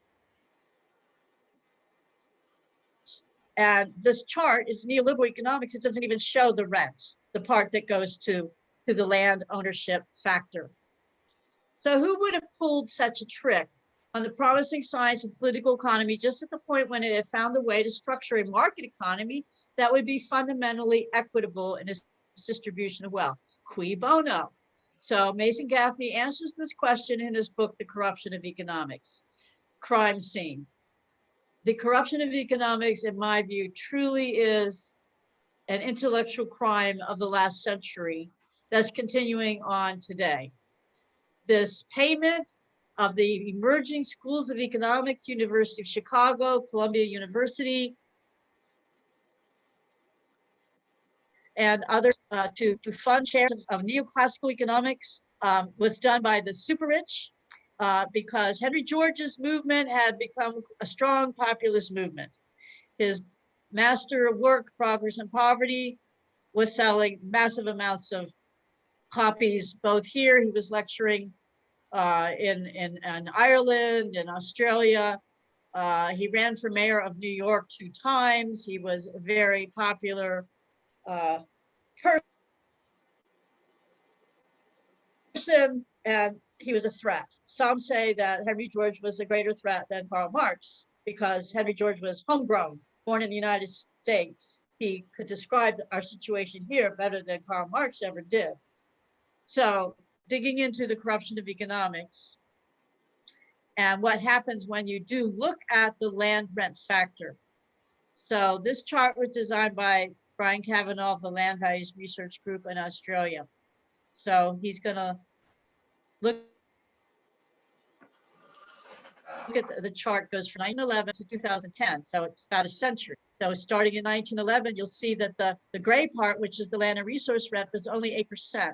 And this chart is neoliberal economics. It doesn't even show the rent, the part that goes to the land ownership factor. So who would have pulled such a trick on the promising science and political economy just at the point when it had found a way to structure a market economy that would be fundamentally equitable in its distribution of wealth? Cui bono? So Mason Gaffney answers this question in his book, The Corruption of Economics. Crime scene. The corruption of economics, in my view, truly is an intellectual crime of the last century that's continuing on today. This payment of the emerging schools of economics, University of Chicago, Columbia University, and others to fund shares of neoclassical economics was done by the super rich because Henry George's movement had become a strong populist movement. His master work, Progress and Poverty, was selling massive amounts of copies, both here. He was lecturing in Ireland, in Australia. He ran for mayor of New York 2 times. He was a very popular person, and he was a threat. Some say that Henry George was a greater threat than Karl Marx because Henry George was homegrown, born in the United States. He could describe our situation here better than Karl Marx ever did. So digging into the corruption of economics and what happens when you do look at the land rent factor. So this chart was designed by Brian Cavanaugh of the Land Values Research Group in Australia. So he's going to look at the chart goes from 1911 to 2010. So it's about a century. So starting in 1911, you'll see that the gray part, which is the land and resource rent, was only 8%.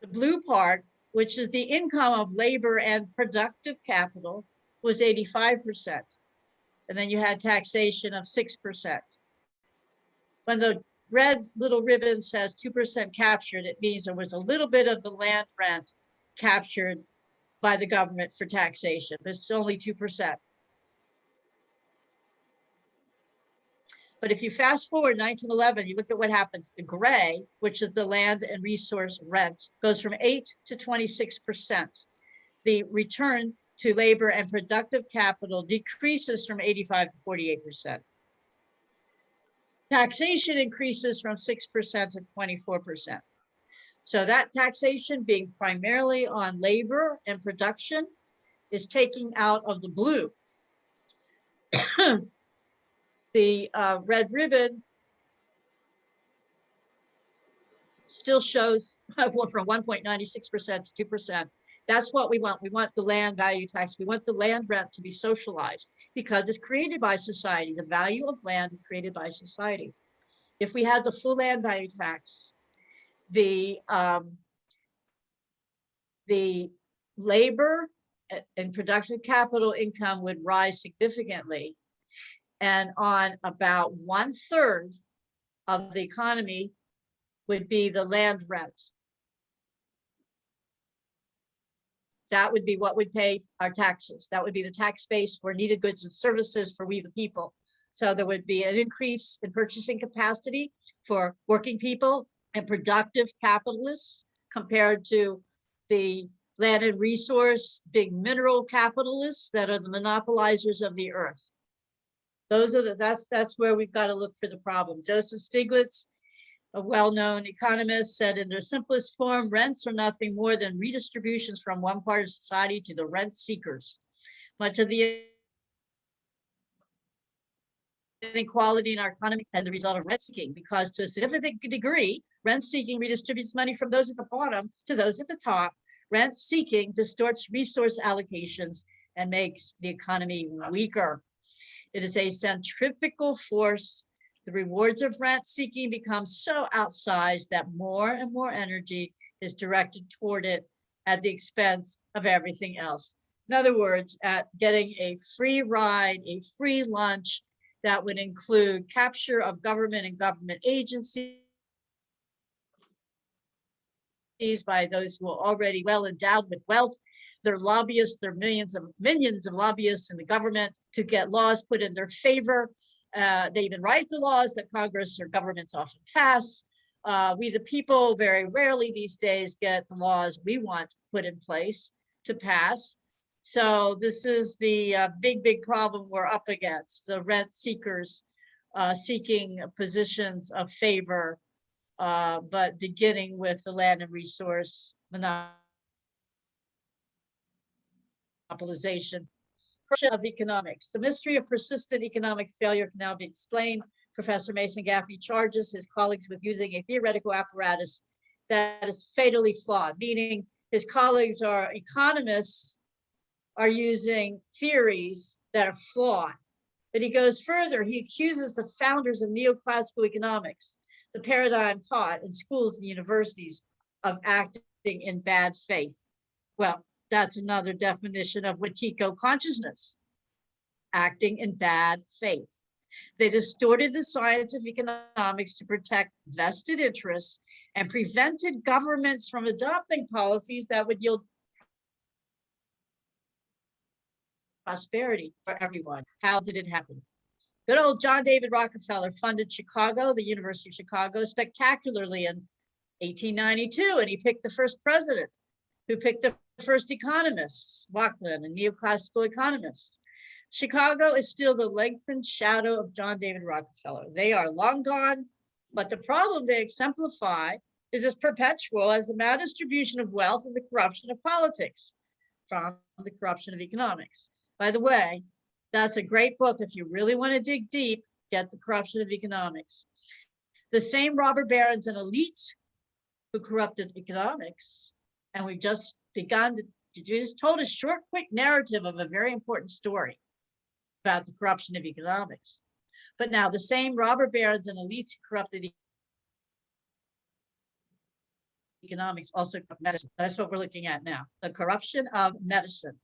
The blue part, which is the income of labor and productive capital, was 85%. And then you had taxation of 6%. When the red little ribbon says 2% captured, it means there was a little bit of the land rent captured by the government for taxation, but it's only 2%. But if you fast forward 1911, you look at what happens. The gray, which is the land and resource rent, goes from 8 to 26%. The return to labor and productive capital decreases from 85 to 48%. Taxation increases from 6% to 24%. So that taxation, being primarily on labor and production, is taking out of the blue. The red ribbon still shows from 1.96% to 2%. That's what we want. We want the land value tax. We want the land rent to be socialized because it's created by society. The value of land is created by society. If we had the full land value tax, the labor and productive capital income would rise significantly. And on about 1/3 of the economy would be the land rent. That would be what would pay our taxes. That would be the tax base for needed goods and services for we the people. So there would be an increase in purchasing capacity for working people and productive capitalists compared to the land and resource big mineral capitalists that are the monopolizers of the earth. Those are that's where we've got to look for the problem. Joseph Stiglitz, a well-known economist, said in their simplest form, rents are nothing more than redistributions from one part of society to the rent seekers. Much of the inequality in our economy is the result of rent seeking, because to a significant degree, rent seeking redistributes money from those at the bottom to those at the top. Rent seeking distorts resource allocations and makes the economy weaker. It is a centrifugal force. The rewards of rent seeking become so outsized that more and more energy is directed toward it at the expense of everything else. In other words, at getting a free ride, a free lunch that would include capture of government and government agencies by those who are already well endowed with wealth. They're lobbyists, they're minions of lobbyists in the government to get laws put in their favor. They even write the laws that Congress or governments often pass. We, the people, very rarely these days get the laws we want put in place to pass. So this is the big problem we're up against, the rent seekers seeking positions of favor, but beginning with the land and resource monopolization. Of economics. The mystery of persistent economic failure can now be explained. Professor Mason Gaffney charges his colleagues with using a theoretical apparatus that is fatally flawed, meaning his colleagues are economists are using theories that are flawed. But he goes further. He accuses the founders of neoclassical economics, the paradigm taught in schools and universities, of acting in bad faith. Well, that's another definition of Wetiko consciousness, acting in bad faith. They distorted the science of economics to protect vested interests and prevented governments from adopting policies that would yield prosperity for everyone. How did it happen? Good old John David Rockefeller funded Chicago, the University of Chicago, spectacularly in 1892, and he picked the first president who picked the first economists, Lachlan, and neoclassical economists. Chicago is still the lengthened shadow of John David Rockefeller. They are long gone, but the problem they exemplify is as perpetual as the maldistribution of wealth and the corruption of politics from the corruption of economics. By the way, that's a great book. If you really want to dig deep, get The Corruption of Economics. The same robber barons and elites who corrupted economics, and we've just begun to, you just told a short, quick narrative of a very important story about the corruption of economics. But now the same robber barons and elites who corrupted economics also corrupt medicine. That's what we're looking at now, the corruption of medicine.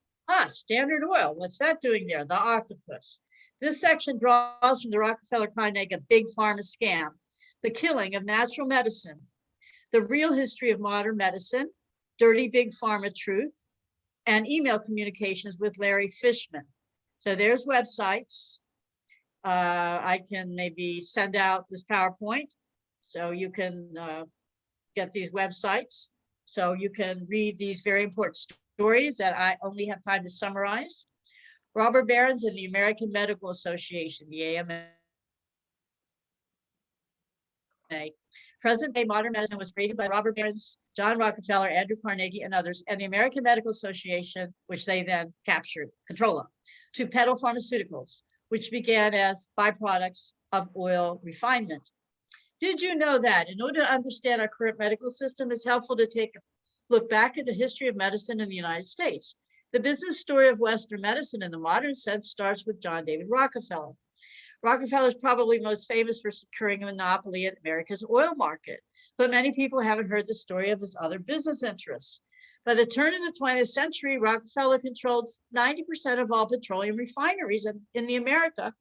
Standard Oil, what's that doing there? The octopus. This section draws from the Rockefeller-Carnegie Big Pharma scam, the killing of natural medicine, the real history of modern medicine, dirty Big Pharma truth, and email communications with Larry Fishman. So there's websites. I can maybe send out this PowerPoint so you can get these websites, so you can read these very important stories that I only have time to summarize. Robert Barons and the American Medical Association, the AMA. Present-day modern medicine was created by Robert Barons, John Rockefeller, Andrew Carnegie, and others, and the American Medical Association, which they then captured control of, to peddle pharmaceuticals, which began as byproducts of oil refinement. Did you know that in order to understand our current medical system, it's helpful to take a look back at the history of medicine in the United States? The business story of Western medicine in the modern sense starts with John David Rockefeller. Rockefeller is probably most famous for securing a monopoly in America's oil market, but many people haven't heard the story of his other business interests. By the turn of the 20th century, Rockefeller controlled 90% of all petroleum refineries in the America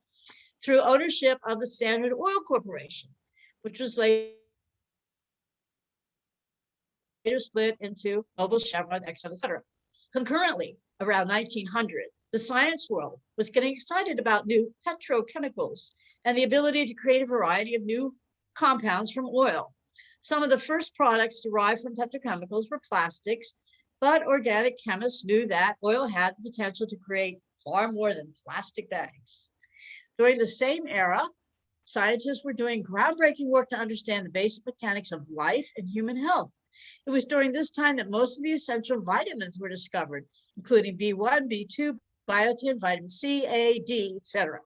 through ownership of the Standard Oil Corporation, which was later split into Mobil, Chevron, Exxon, etc. Concurrently, around 1900, the science world was getting excited about new petrochemicals and the ability to create a variety of new compounds from oil. Some of the first products derived from petrochemicals were plastics, but organic chemists knew that oil had the potential to create far more than plastic bags. During the same era, scientists were doing groundbreaking work to understand the basic mechanics of life and human health. It was during this time that most of the essential vitamins were discovered, including B1, B2, biotin, vitamin C, A, D, etc.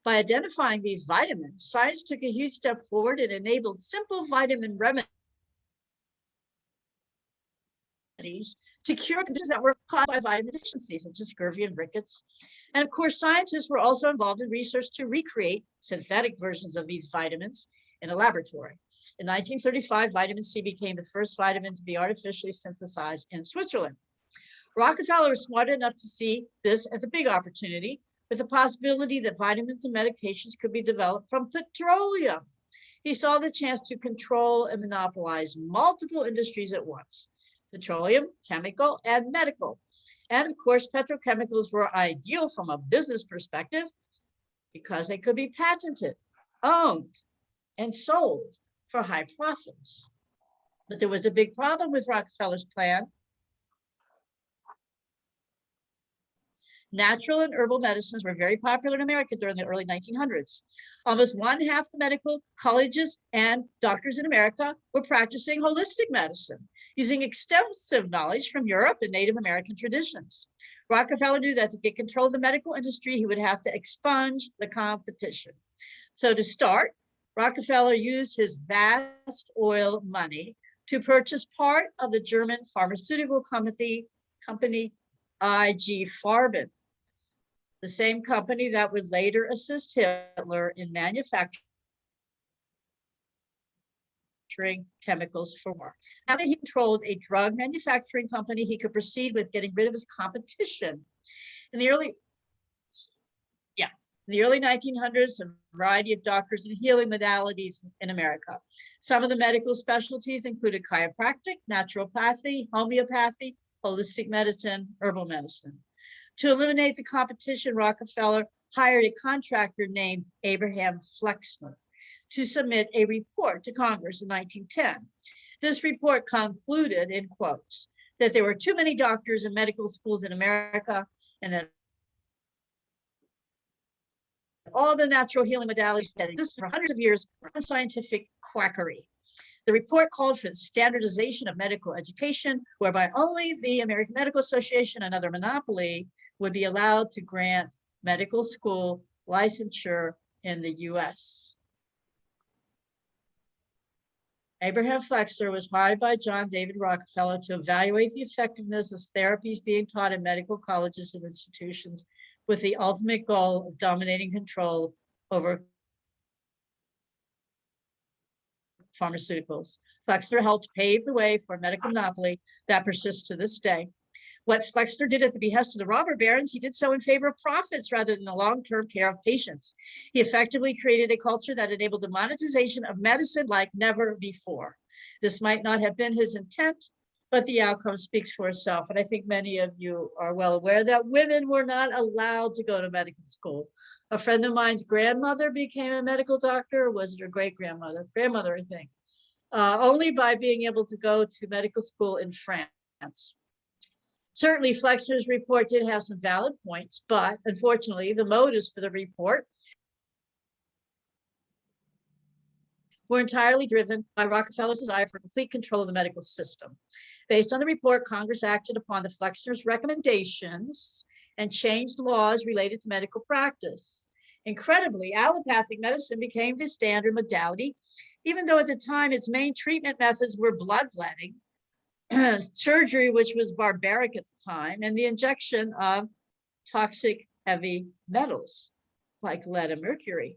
By identifying these vitamins, science took a huge step forward and enabled simple vitamin remedies to cure conditions that were caused by vitamin deficiency, such as scurvy and rickets. And of course, scientists were also involved in research to recreate synthetic versions of these vitamins in a laboratory. In 1935, vitamin C became the first vitamin to be artificially synthesized in Switzerland. Rockefeller was smart enough to see this as a big opportunity, with the possibility that vitamins and medications could be developed from petroleum. He saw the chance to control and monopolize multiple industries at once: petroleum, chemical, and medical. And of course, petrochemicals were ideal from a business perspective because they could be patented, owned, and sold for high profits. But there was a big problem with Rockefeller's plan. Natural and herbal medicines were very popular in America during the early 1900s. Almost one half the medical colleges and doctors in America were practicing holistic medicine, using extensive knowledge from Europe and Native American traditions. Rockefeller knew that to get control of the medical industry, he would have to expunge the competition. So to start, Rockefeller used his vast oil money to purchase part of the German pharmaceutical company IG Farben, the same company that would later assist Hitler in manufacturing chemicals for war. Now that he controlled a drug manufacturing company, he could proceed with getting rid of his competition. In the early 1900s, a variety of doctors and healing modalities in America. Some of the medical specialties included chiropractic, naturopathy, homeopathy, holistic medicine, herbal medicine. To eliminate the competition, Rockefeller hired a contractor named Abraham Flexner to submit a report to Congress in 1910. This report concluded, in quotes, that there were too many doctors and medical schools in America, and that all the natural healing modalities that existed for hundreds of years were unscientific quackery. The report called for the standardization of medical education, whereby only the American Medical Association, another monopoly, would be allowed to grant medical school licensure in the US. Abraham Flexner was hired by John David Rockefeller to evaluate the effectiveness of therapies being taught in medical colleges and institutions with the ultimate goal of dominating control over pharmaceuticals. Flexner helped pave the way for a medical monopoly that persists to this day. What Flexner did at the behest of the robber barons, he did so in favor of profits rather than the long-term care of patients. He effectively created a culture that enabled the monetization of medicine like never before. This might not have been his intent, but the outcome speaks for itself. And I think many of you are well aware that women were not allowed to go to medical school. A friend of mine's grandmother became a medical doctor, or was it her great-grandmother? Grandmother, I think. Only by being able to go to medical school in France. Certainly, Flexner's report did have some valid points, but unfortunately, the motives for the report were entirely driven by Rockefeller's desire for complete control of the medical system. Based on the report, Congress acted upon the Flexner's recommendations and changed laws related to medical practice. Incredibly, allopathic medicine became the standard modality, even though at the time its main treatment methods were bloodletting, surgery, which was barbaric at the time, and the injection of toxic heavy metals like lead and mercury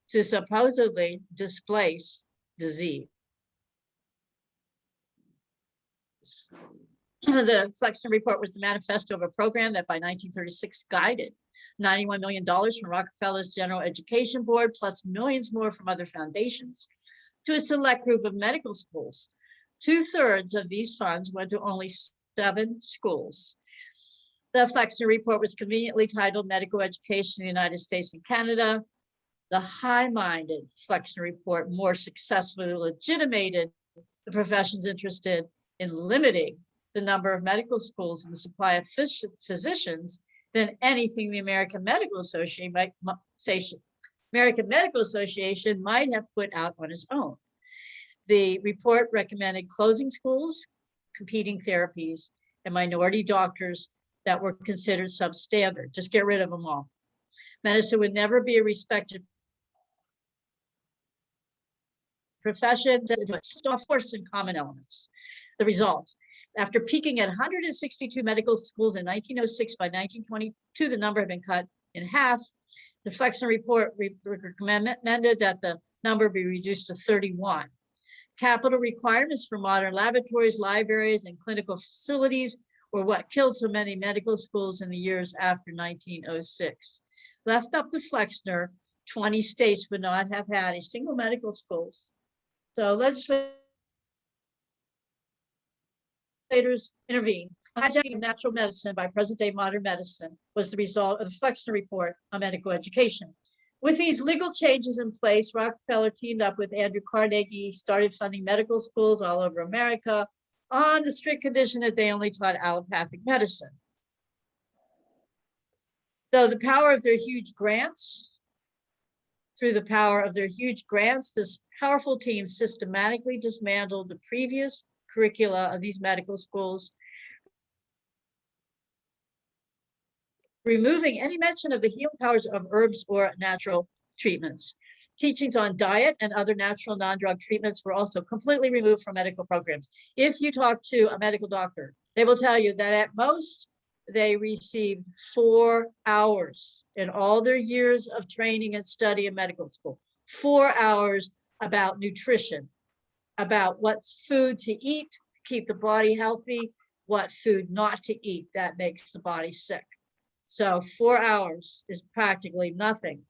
to supposedly displace disease. The Flexner report was the manifesto of a program that by 1936 guided $91 million from Rockefeller's General Education Board, plus millions more from other foundations, to a select group of medical schools. 2/3 of these funds went to only 7 schools. The Flexner report was conveniently titled Medical Education in the United States and Canada. The high-minded Flexner report more successfully legitimated the professions interested in limiting the number of medical schools and the supply of physicians than anything the American Medical Association might have put out on its own. The report recommended closing schools, competing therapies, and minority doctors that were considered substandard. Just get rid of them all. Medicine would never be a respected profession, off course and common elements. The result, after peaking at 162 medical schools in 1906, by 1922, the number had been cut in half. The Flexner report recommended that the number be reduced to 31. Capital requirements for modern laboratories, libraries, and clinical facilities were what killed so many medical schools in the years after 1906. Left up to Flexner, 20 states would not have had a single medical schools. So legislators intervened. Hijacking of natural medicine by present-day modern medicine was the result of the Flexner report on medical education. With these legal changes in place, Rockefeller teamed up with Andrew Carnegie, started funding medical schools all over America on the strict condition that they only taught allopathic medicine. Through the power of their huge grants, this powerful team systematically dismantled the previous curricula of these medical schools, removing any mention of the healing powers of herbs or natural treatments. Teachings on diet and other natural non-drug treatments were also completely removed from medical programs. If you talk to a medical doctor, they will tell you that at most they received 4 hours in all their years of training and study in medical school. 4 hours about nutrition, about what food to eat to keep the body healthy, what food not to eat that makes the body sick. So 4 hours is practically nothing.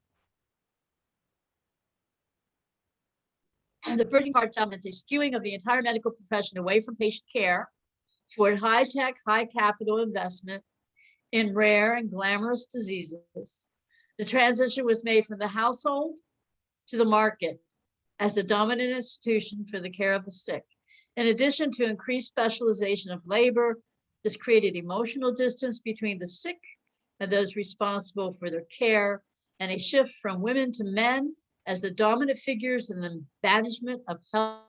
And the burning parts meant the skewing of the entire medical profession away from patient care toward high-tech, high-capital investment in rare and glamorous diseases. The transition was made from the household to the market as the dominant institution for the care of the sick. In addition to increased specialization of labor, this created emotional distance between the sick and those responsible for their care, and a shift from women to men as the dominant figures in the management of health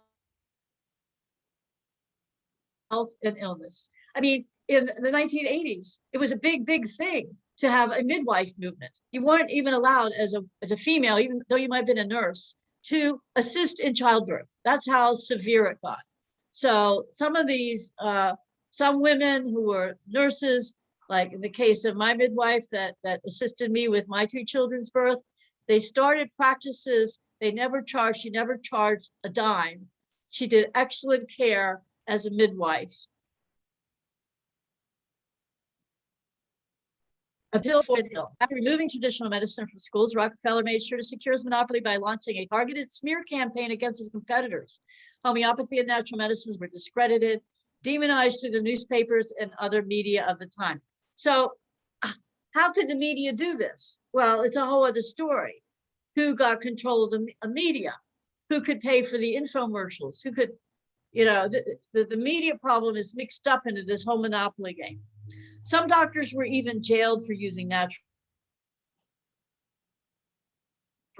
health and illness. I mean, in the 1980s, it was a big, big thing to have a midwife movement. You weren't even allowed as a female, even though you might have been a nurse, to assist in childbirth. That's how severe it got. So some of these, some women who were nurses, like in the case of my midwife that assisted me with my 2 children's birth, they started practices. She never charged a dime. She did excellent care as a midwife. Appeal for the ill. After removing traditional medicine from schools, Rockefeller made sure to secure his monopoly by launching a targeted smear campaign against his competitors. Homeopathy and natural medicines were discredited, demonized through the newspapers and other media of the time. So how could the media do this? Well, it's a whole other story. Who got control of the media? Who could pay for the infomercials? Who could, the media problem is mixed up into this whole monopoly game. Some doctors were even jailed for using natural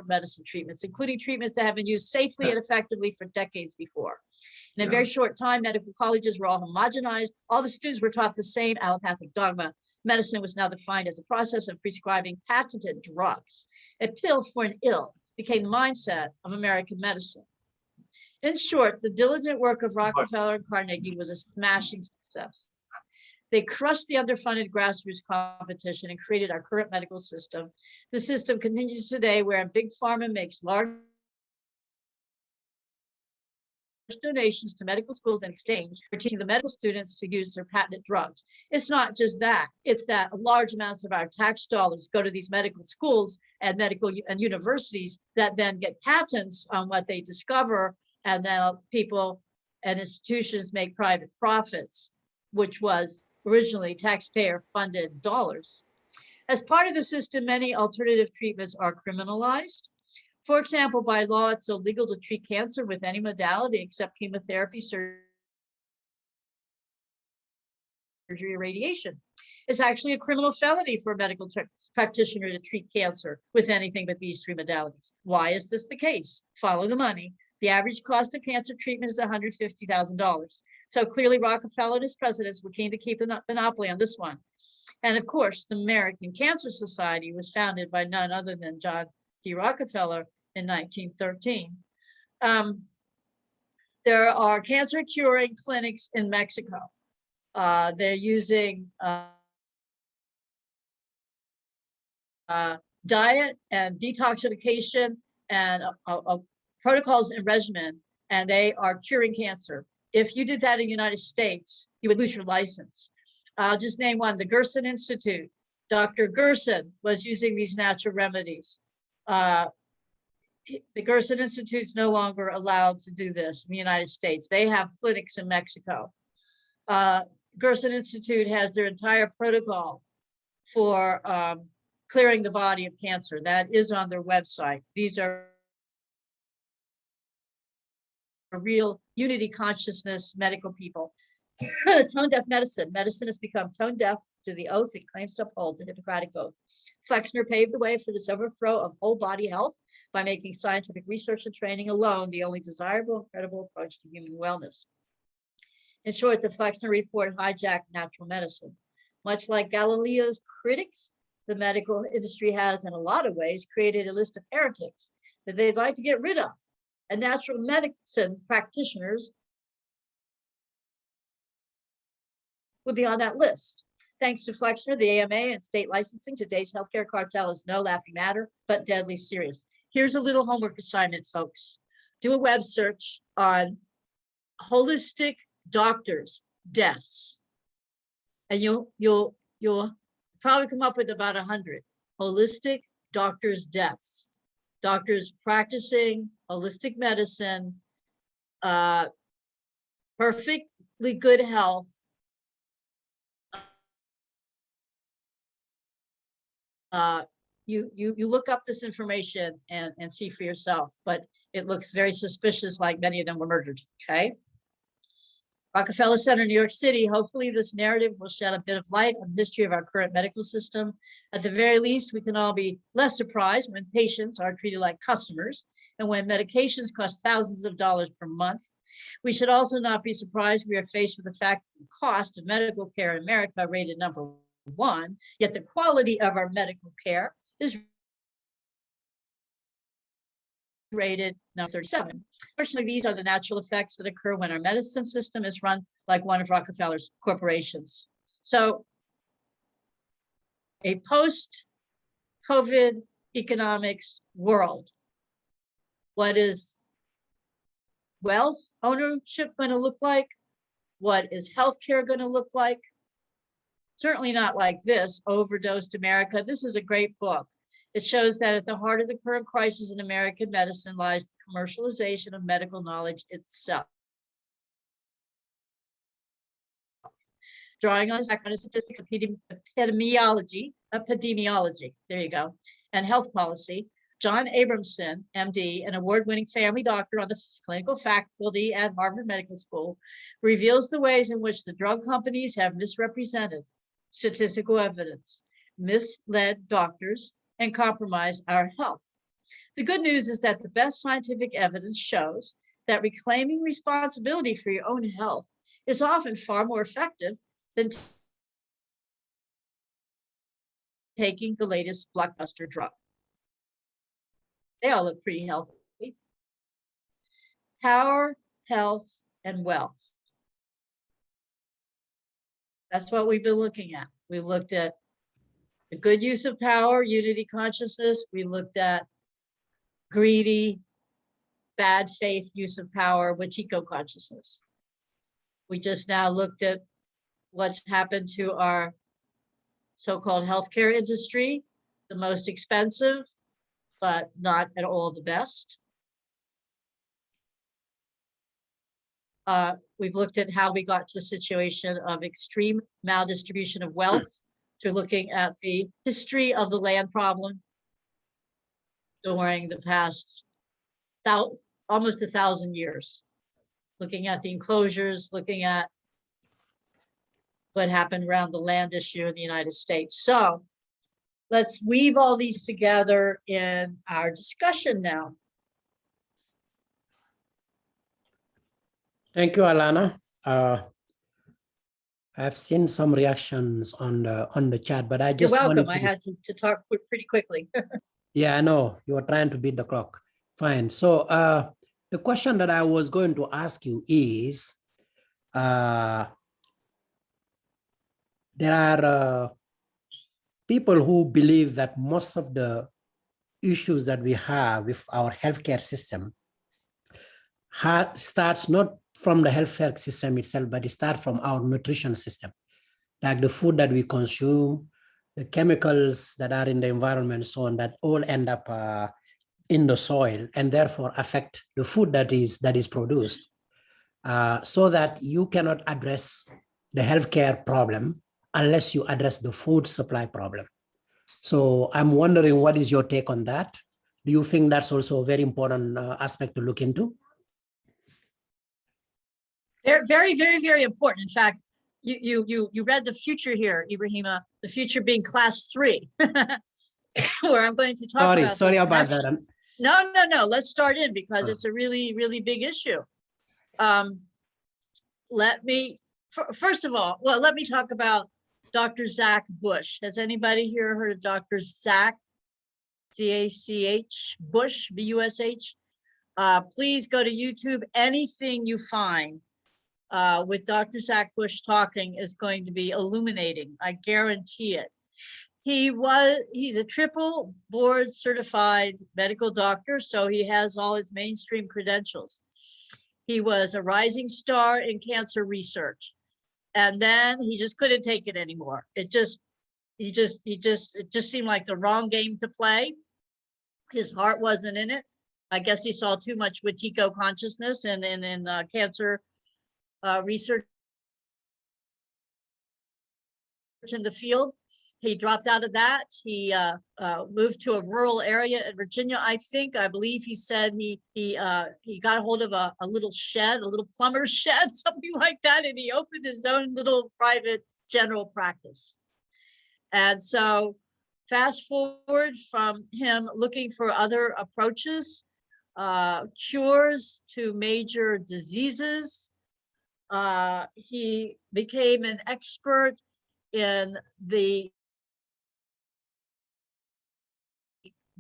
medicine treatments, including treatments that have been used safely and effectively for decades before. In a very short time, medical colleges were all homogenized. All the students were taught the same allopathic dogma. Medicine was now defined as a process of prescribing patented drugs. A pill for an ill became the mindset of American medicine. In short, the diligent work of Rockefeller and Carnegie was a smashing success. They crushed the underfunded grassroots competition and created our current medical system. The system continues today, where Big Pharma makes large donations to medical schools in exchange for teaching the medical students to use their patented drugs. It's not just that, it's that large amounts of our tax dollars go to these medical schools and universities that then get patents on what they discover, and then people and institutions make private profits, which was originally taxpayer funded dollars. As part of the system, many alternative treatments are criminalized. For example, by law, it's illegal to treat cancer with any modality except chemotherapy, surgery, or radiation. It's actually a criminal felony for a medical practitioner to treat cancer with anything but these 3 modalities. Why is this the case? Follow the money. The average cost of cancer treatment is $150,000. So clearly Rockefeller and his presidents were keen to keep a monopoly on this one. And of course, the American Cancer Society was founded by none other than John D. Rockefeller in 1913. There are cancer curing clinics in Mexico. They're using diet and detoxification and protocols and regimen, and they are curing cancer. If you did that in the United States, you would lose your license. I'll just name one, the Gerson Institute. Dr. Gerson was using these natural remedies. The Gerson Institute is no longer allowed to do this in the United States. They have clinics in Mexico. Gerson Institute has their entire protocol for clearing the body of cancer. That is on their website. These are real unity consciousness medical people. Tone deaf medicine. Medicine has become tone deaf to the oath it claims to uphold, the Hippocratic Oath. Flexner paved the way for this overthrow of whole body health by making scientific research and training alone the only desirable and credible approach to human wellness. In short, the Flexner Report hijacked natural medicine. Much like Galileo's critics, the medical industry has, in a lot of ways, created a list of heretics that they'd like to get rid of. And natural medicine practitioners would be on that list. Thanks to Flexner, the AMA, and state licensing, today's healthcare cartel is no laughing matter, but deadly serious. Here's a little homework assignment, folks. Do a web search on holistic doctors' deaths, and you'll probably come up with about 100 holistic doctors' deaths. Doctors practicing holistic medicine, perfectly good health, you look up this information and see for yourself, but it looks very suspicious, like many of them were murdered. Okay. Rockefeller Center, New York City. Hopefully this narrative will shed a bit of light on the history of our current medical system. At the very least, we can all be less surprised when patients are treated like customers and when medications cost thousands of dollars per month. We should also not be surprised we are faced with the fact that the cost of medical care in America rated #1, yet the quality of our medical care is rated number 37. Fortunately, these are the natural effects that occur when our medicine system is run like one of Rockefeller's corporations. So a post-COVID economics world, what is wealth ownership going to look like? What is healthcare going to look like? Certainly not like this, Overdosed America. This is a great book. It shows that at the heart of the current crisis in American medicine lies the commercialization of medical knowledge itself. Drawing on background of statistics, epidemiology, there you go, and health policy, John Abramson, MD, an award-winning family doctor on the clinical faculty at Harvard Medical School, reveals the ways in which the drug companies have misrepresented statistical evidence, misled doctors, and compromise our health. The good news is that the best scientific evidence shows that reclaiming responsibility for your own health is often far more effective than taking the latest blockbuster drug. They all look pretty healthy. Power, health, and wealth. That's what we've been looking at. We looked at the good use of power, unity consciousness. We looked at greedy, bad faith use of power, Wachiko consciousness. We just now looked at what's happened to our so-called healthcare industry, the most expensive, but not at all the best. We've looked at how we got to a situation of extreme maldistribution of wealth through looking at the history of the land problem during the past almost 1,000 years, looking at the enclosures, looking at what happened around the land issue in the United States. So let's weave all these together in our discussion now. Thank you, Alanna. I've seen some reactions on the chat, but I just You're welcome. wanted I had to talk pretty quickly. Yeah, I know you were trying to beat the clock. Fine. So the question that I was going to ask you is, there are people who believe that most of the issues that we have with our healthcare system starts not from the healthcare system itself, but it starts from our nutrition system, like the food that we consume, the chemicals that are in the environment, so on, that all end up in the soil and therefore affect the food that is produced, so that you cannot address the healthcare problem unless you address the food supply problem. So I'm wondering, what is your take on that? Do you think that's also a very important aspect to look into? They're very, very, very important. In fact, you read the future here, Ibrahima, the future being class 3, where I'm going to talk about. Sorry about that. No, let's start in because it's a really, really big issue. First of all, let me talk about Dr. Zach Bush. Has anybody here heard of Dr. Zach, Z-A-C-H, Bush, B-U-S-H? Please go to YouTube. Anything you find with Dr. Zach Bush talking is going to be illuminating. I guarantee it. He's a triple board certified medical doctor, so he has all his mainstream credentials. He was a rising star in cancer research, and then he just couldn't take it anymore. It just seemed like the wrong game to play. His heart wasn't in it. I guess he saw too much Wachiko consciousness in cancer research in the field. he dropped out of that. He moved to a rural area in Virginia, I believe he said he got a hold of a little shed, a little plumber's shed, something like that, and he opened his own little private general practice. And so fast forward from him looking for other approaches, cures to major diseases. He became an expert in the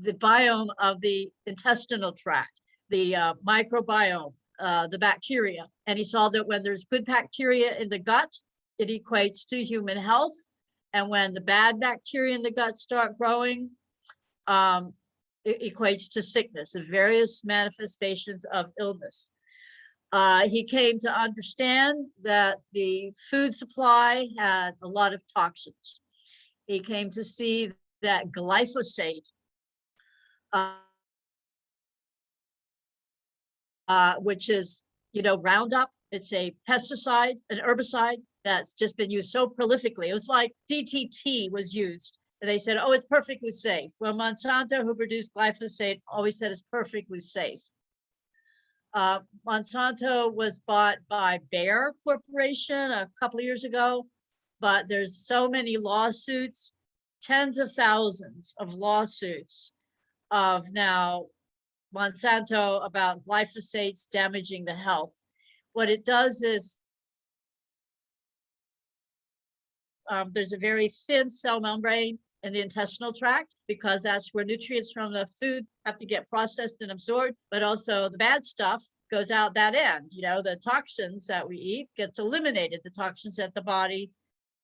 biome of the intestinal tract, the microbiome, the bacteria. And he saw that when there's good bacteria in the gut, it equates to human health. And when the bad bacteria in the gut start growing, it equates to sickness and various manifestations of illness. He came to understand that the food supply had a lot of toxins. He came to see that glyphosate, which is, Roundup, it's a pesticide, an herbicide that's just been used so prolifically. It was like DDT was used. And they said, oh, it's perfectly safe. Well, Monsanto, who produced glyphosate, always said it's perfectly safe. Monsanto was bought by Bayer Corporation a couple of years ago, but there's so many lawsuits, tens of thousands of lawsuits of now Monsanto about glyphosates damaging the health. What it does is there's a very thin cell membrane in the intestinal tract, because that's where nutrients from the food have to get processed and absorbed, but also the bad stuff goes out that end. The toxins that we eat gets eliminated, the toxins that the body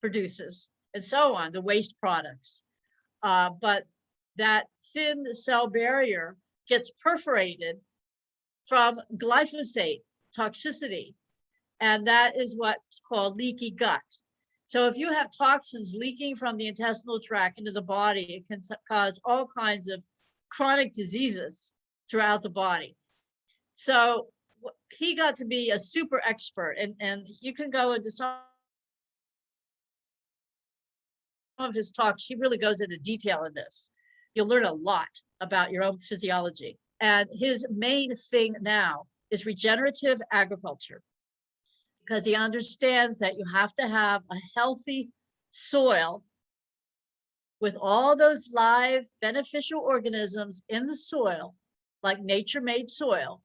produces, and so on, the waste products. But that thin cell barrier gets perforated from glyphosate toxicity, and that is what's called leaky gut. So if you have toxins leaking from the intestinal tract into the body, it can cause all kinds of chronic diseases throughout the body. So he got to be a super expert, and you can go into some of his talks. He really goes into detail in this. You'll learn a lot about your own physiology. And his main thing now is regenerative agriculture, because he understands that you have to have a healthy soil with all those live beneficial organisms in the soil, like nature-made soil,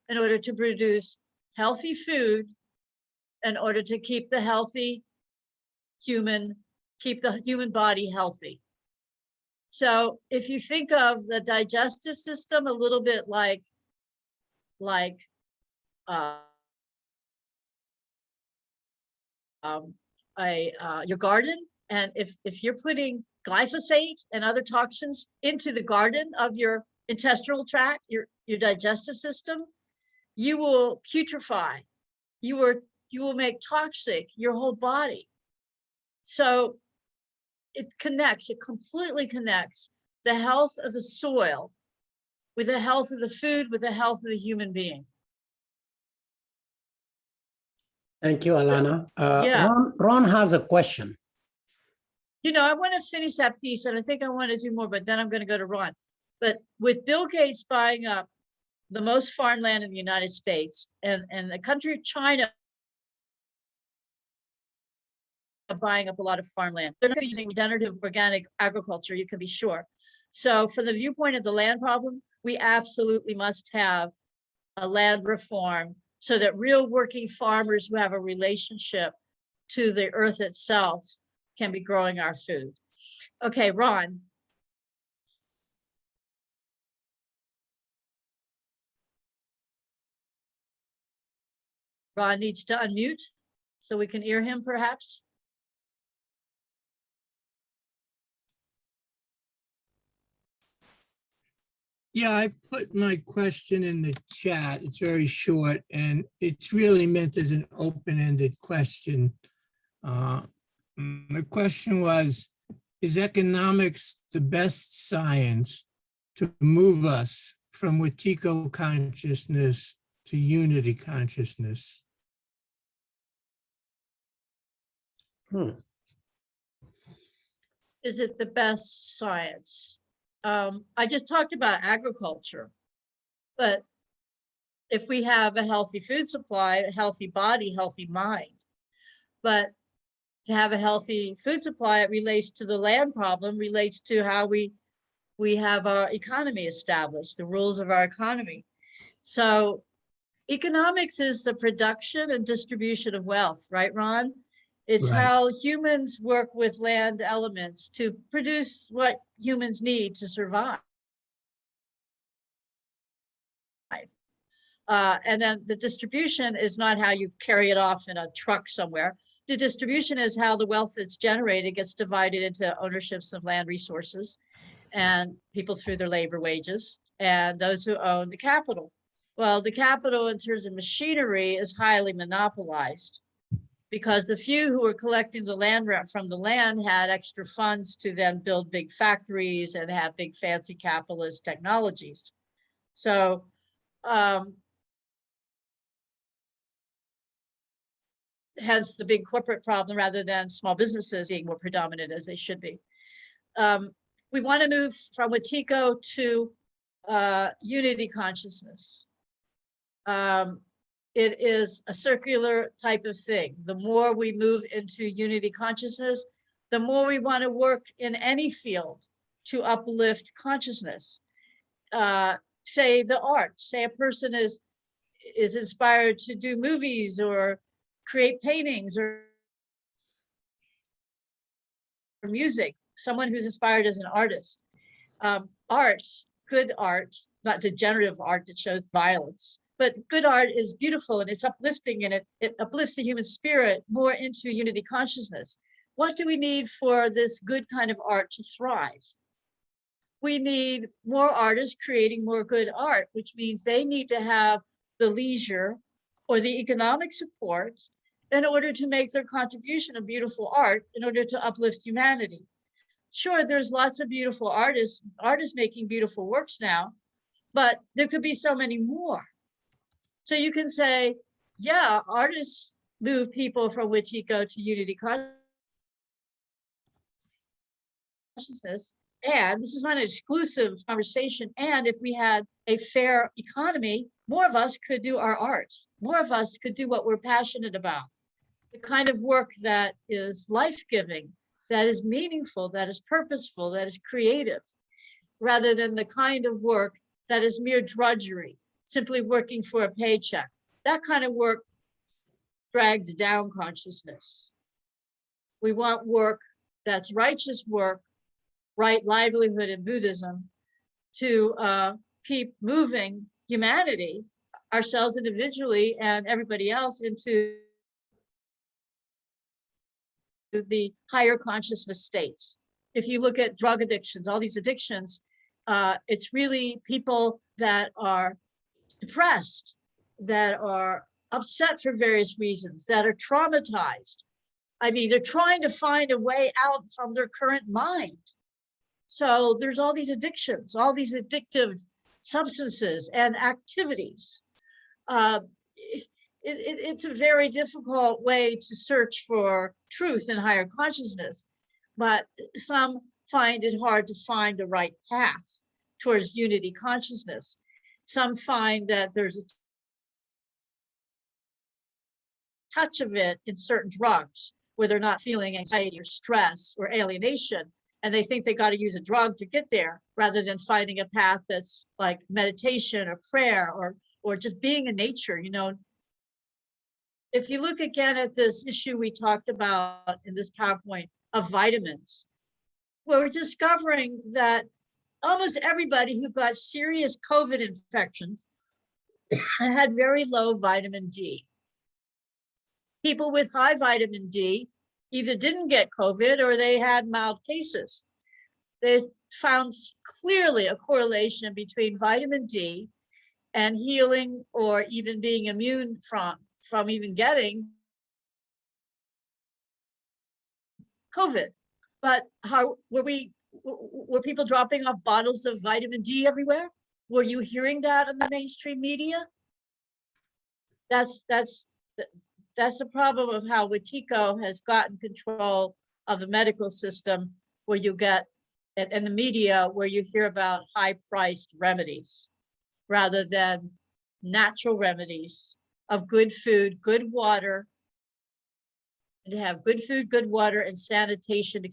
in order to produce healthy food, in order to keep the human body healthy. So if you think of the digestive system a little bit like your garden, and if you're putting glyphosate and other toxins into the garden of your intestinal tract, your digestive system, you will putrefy. You will make toxic your whole body. So it completely connects the health of the soil with the health of the food, with the health of the human being. Thank you, Alanna. Yeah. Ron has a question. I want to finish that piece, and I think I want to do more, but then I'm going to go to Ron. But with Bill Gates buying up the most farmland in the United States, and the country of China buying up a lot of farmland, they're not using regenerative organic agriculture, you can be sure. So from the viewpoint of the land problem, we absolutely must have a land reform so that real working farmers who have a relationship to the earth itself can be growing our food. Okay, Ron. Ron needs to unmute so we can hear him, perhaps. Yeah, I put my question in the chat. It's very short, and it's really meant as an open-ended question. The question was, is economics the best science to move us from Wetiko consciousness to unity consciousness? is it the best science? I just talked about agriculture, but if we have a healthy food supply, a healthy body, healthy mind, but to have a healthy food supply, it relates to the land problem, relates to how we have our economy established, the rules of our economy. So economics is the production and distribution of wealth, right, Ron? It's Right. how humans work with land elements to produce what humans need to survive. And then the distribution is not how you carry it off in a truck somewhere. The distribution is how the wealth that's generated gets divided into ownerships of land resources and people through their labor wages and those who own the capital. Well, the capital in terms of machinery is highly monopolized because the few who were collecting the land rent from the land had extra funds to then build big factories and have big fancy capitalist technologies. So hence the big corporate problem rather than small businesses being more predominant as they should be. We want to move from Wetiko to unity consciousness. It is a circular type of thing. The more we move into unity consciousness, the more we want to work in any field to uplift consciousness. Say the arts, say a person is inspired to do movies or create paintings or music, someone who's inspired as an artist. Art, good art, not degenerative art that shows violence, but good art is beautiful and it's uplifting and it uplifts the human spirit more into unity consciousness. What do we need for this good kind of art to thrive? We need more artists creating more good art, which means they need to have the leisure or the economic support in order to make their contribution of beautiful art in order to uplift humanity. Sure, there's lots of beautiful artists making beautiful works now, but there could be so many more. So you can say, yeah, artists move people from Wetiko to unity consciousness. And this is not an exclusive conversation. And if we had a fair economy, more of us could do our art. More of us could do what we're passionate about. The kind of work that is life-giving, that is meaningful, that is purposeful, that is creative, rather than the kind of work that is mere drudgery, simply working for a paycheck. That kind of work drags down consciousness. We want work that's righteous work, right livelihood in Buddhism, to keep moving humanity, ourselves individually and everybody else, into the higher consciousness states. If you look at drug addictions, all these addictions, it's really people that are depressed, that are upset for various reasons, that are traumatized. I mean, they're trying to find a way out from their current mind. So there's all these addictions, all these addictive substances and activities. It's a very difficult way to search for truth and higher consciousness, but some find it hard to find the right path towards unity consciousness. Some find that there's a touch of it in certain drugs where they're not feeling anxiety or stress or alienation, and they think they got to use a drug to get there rather than finding a path that's like meditation or prayer or just being in nature. You know, if you look again at this issue we talked about in this PowerPoint of vitamins, well, we're discovering that almost everybody who got serious COVID infections had very low vitamin D. People with high vitamin D either didn't get COVID or they had mild cases. They found clearly a correlation between vitamin D and healing or even being immune from even getting COVID. But how were people dropping off bottles of vitamin D everywhere? Were you hearing that in the mainstream media? That's the problem of how Wetiko has gotten control of the medical system where you get, and the media where you hear about high-priced remedies rather than natural remedies of good food, good water, and to have good food, good water, and sanitation to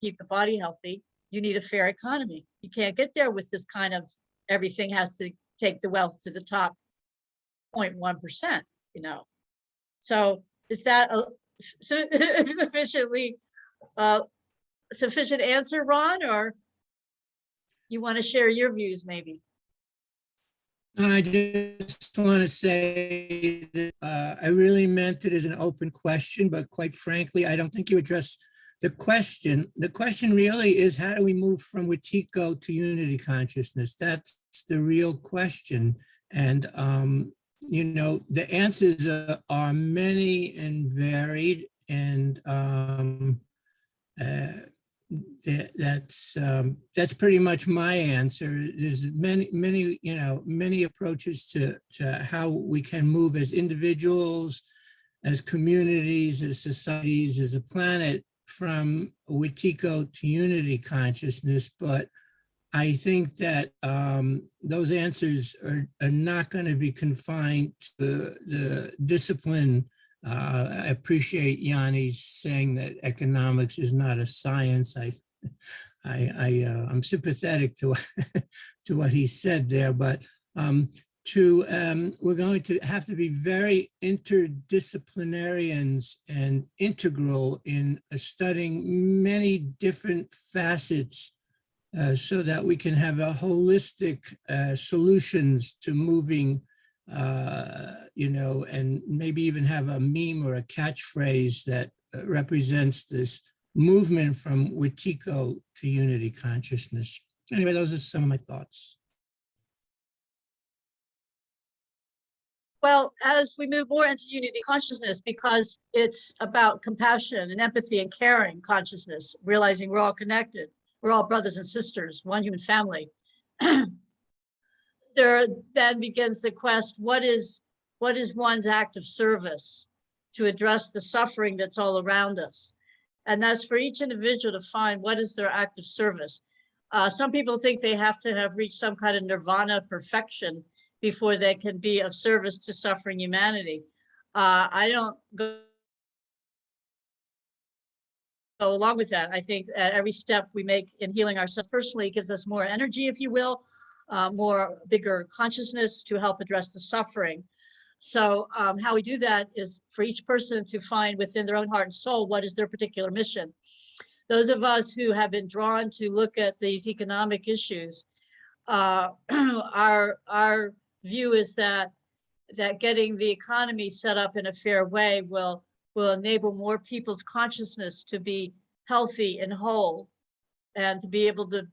keep the body healthy. You need a fair economy. You can't get there with this kind of everything has to take the wealth to the top 0.1%, you know. So is that a sufficient answer, Ron, or you want to share your views maybe? I just want to say that I really meant it as an open question, but quite frankly, I don't think you addressed the question. The question really is, how do we move from Wetiko to unity consciousness? That's the real question. And, you know, the answers are many and varied, and that's pretty much my answer. There's many approaches to how we can move as individuals, as communities, as societies, as a planet from Wetiko to unity consciousness. But I think that those answers are not going to be confined to the discipline. I appreciate Yanni's saying that economics is not a science. I'm sympathetic to to what he said there, but we're going to have to be very interdisciplinarians and integral in studying many different facets so that we can have a holistic solutions to moving, you know, and maybe even have a meme or a catchphrase that represents this movement from Wetiko to unity consciousness. Anyway, those are some of my thoughts. Well, as we move more into unity consciousness, because it's about compassion and empathy and caring consciousness, realizing we're all connected, we're all brothers and sisters, one human family. There then begins the quest, what is one's act of service to address the suffering that's all around us? And that's for each individual to find what is their act of service. Some people think they have to have reached some kind of nirvana perfection before they can be of service to suffering humanity. I don't go along with that. I think that every step we make in healing ourselves personally gives us more energy, if you will, more bigger consciousness to help address the suffering. So how we do that is for each person to find within their own heart and soul what is their particular mission. Those of us who have been drawn to look at these economic issues, our view is that getting the economy set up in a fair way will enable more people's consciousness to be healthy and whole, and to be able to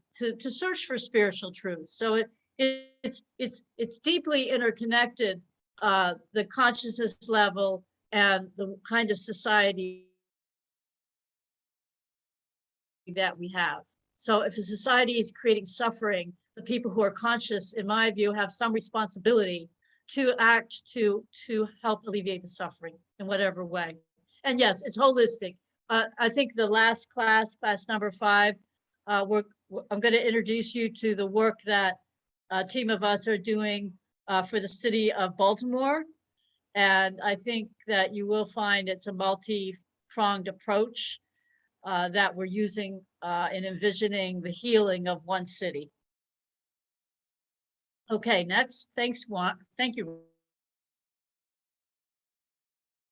search for spiritual truth. So it's deeply interconnected, the consciousness level and the kind of society that we have. So if a society is creating suffering, the people who are conscious, in my view, have some responsibility to act to help alleviate the suffering in whatever way. And yes, it's holistic. I think the last class number 5, I'm going to introduce you to the work that a team of us are doing for the city of Baltimore. And I think that you will find it's a multi-pronged approach that we're using in envisioning the healing of one city. Okay, next. Thanks, Juan. Thank you,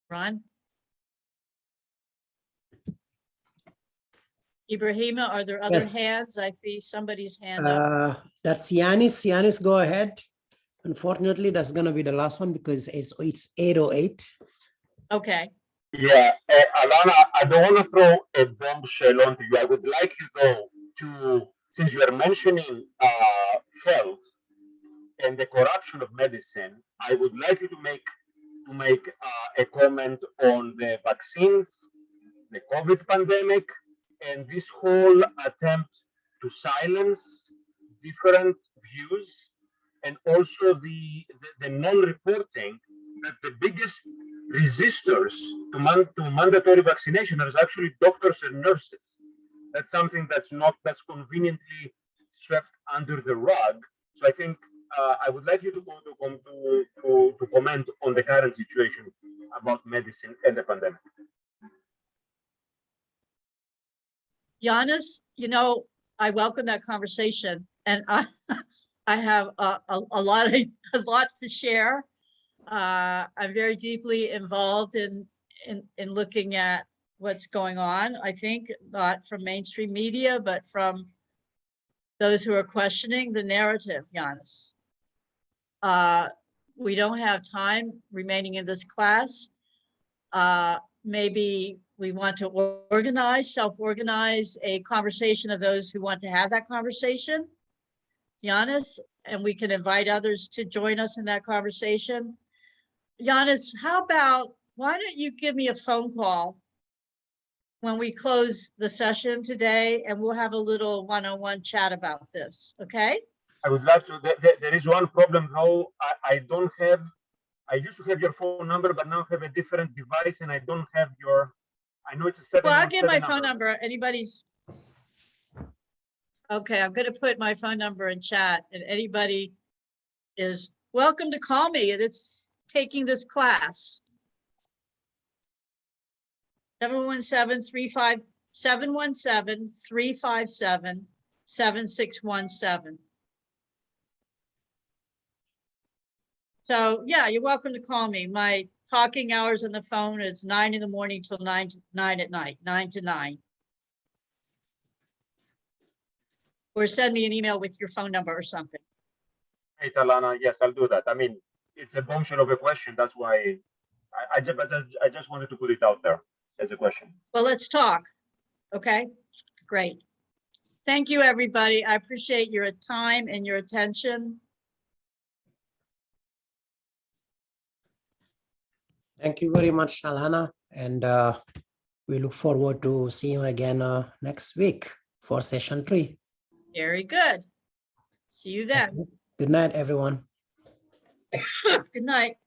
Ron. Ibrahima, are there other Yes. hands? I see somebody's hand up. That's Yanis. Yanis, go ahead. Unfortunately, that's going to be the last one because it's 8:08. Okay. Yeah, Alanna, I don't want to throw a bombshell onto you. I would like you, though, to, since you are mentioning health and the corruption of medicine, I would like you to make a comment on the vaccines, the COVID pandemic, and this whole attempt to silence different views, and also the non-reporting that the biggest resistors to mandatory vaccination are actually doctors and nurses. That's something that's conveniently swept under the rug. So I think I would like you to comment on the current situation about medicine and the pandemic. Giannis, I welcome that conversation, and I have a lot to share. I'm very deeply involved in looking at what's going on. I think not from mainstream media, but from those who are questioning the narrative, Giannis. We don't have time remaining in this class. Maybe we want to self-organize a conversation of those who want to have that conversation, Giannis, and we can invite others to join us in that conversation. Giannis, why don't you give me a phone call when we close the session today, and we'll have a little one-on-one chat about this, okay? I would love to. There is one problem though. I used to have your phone number, but now have a different device, and I don't have your. I know it's a 717 Well, I'll give my phone number. Okay, I'm going to put my phone number in chat, and anybody is welcome to call me. It's taking this class. 717-357-7617. So yeah, you're welcome to call me. My talking hours on the phone is 9 in the morning till 9 at night, 9 to 9. Or send me an email with your phone number or something. Hey, Alanna, yes, I'll do that. I mean, it's a bombshell of a question. That's why I just wanted to put it out there as a question. Well, let's talk. Okay, great. Thank you, everybody. I appreciate your time and your attention. Thank you very much, Alanna. And we look forward to seeing you again next week for session 3. Very good. See you then. Good night, everyone. Good night.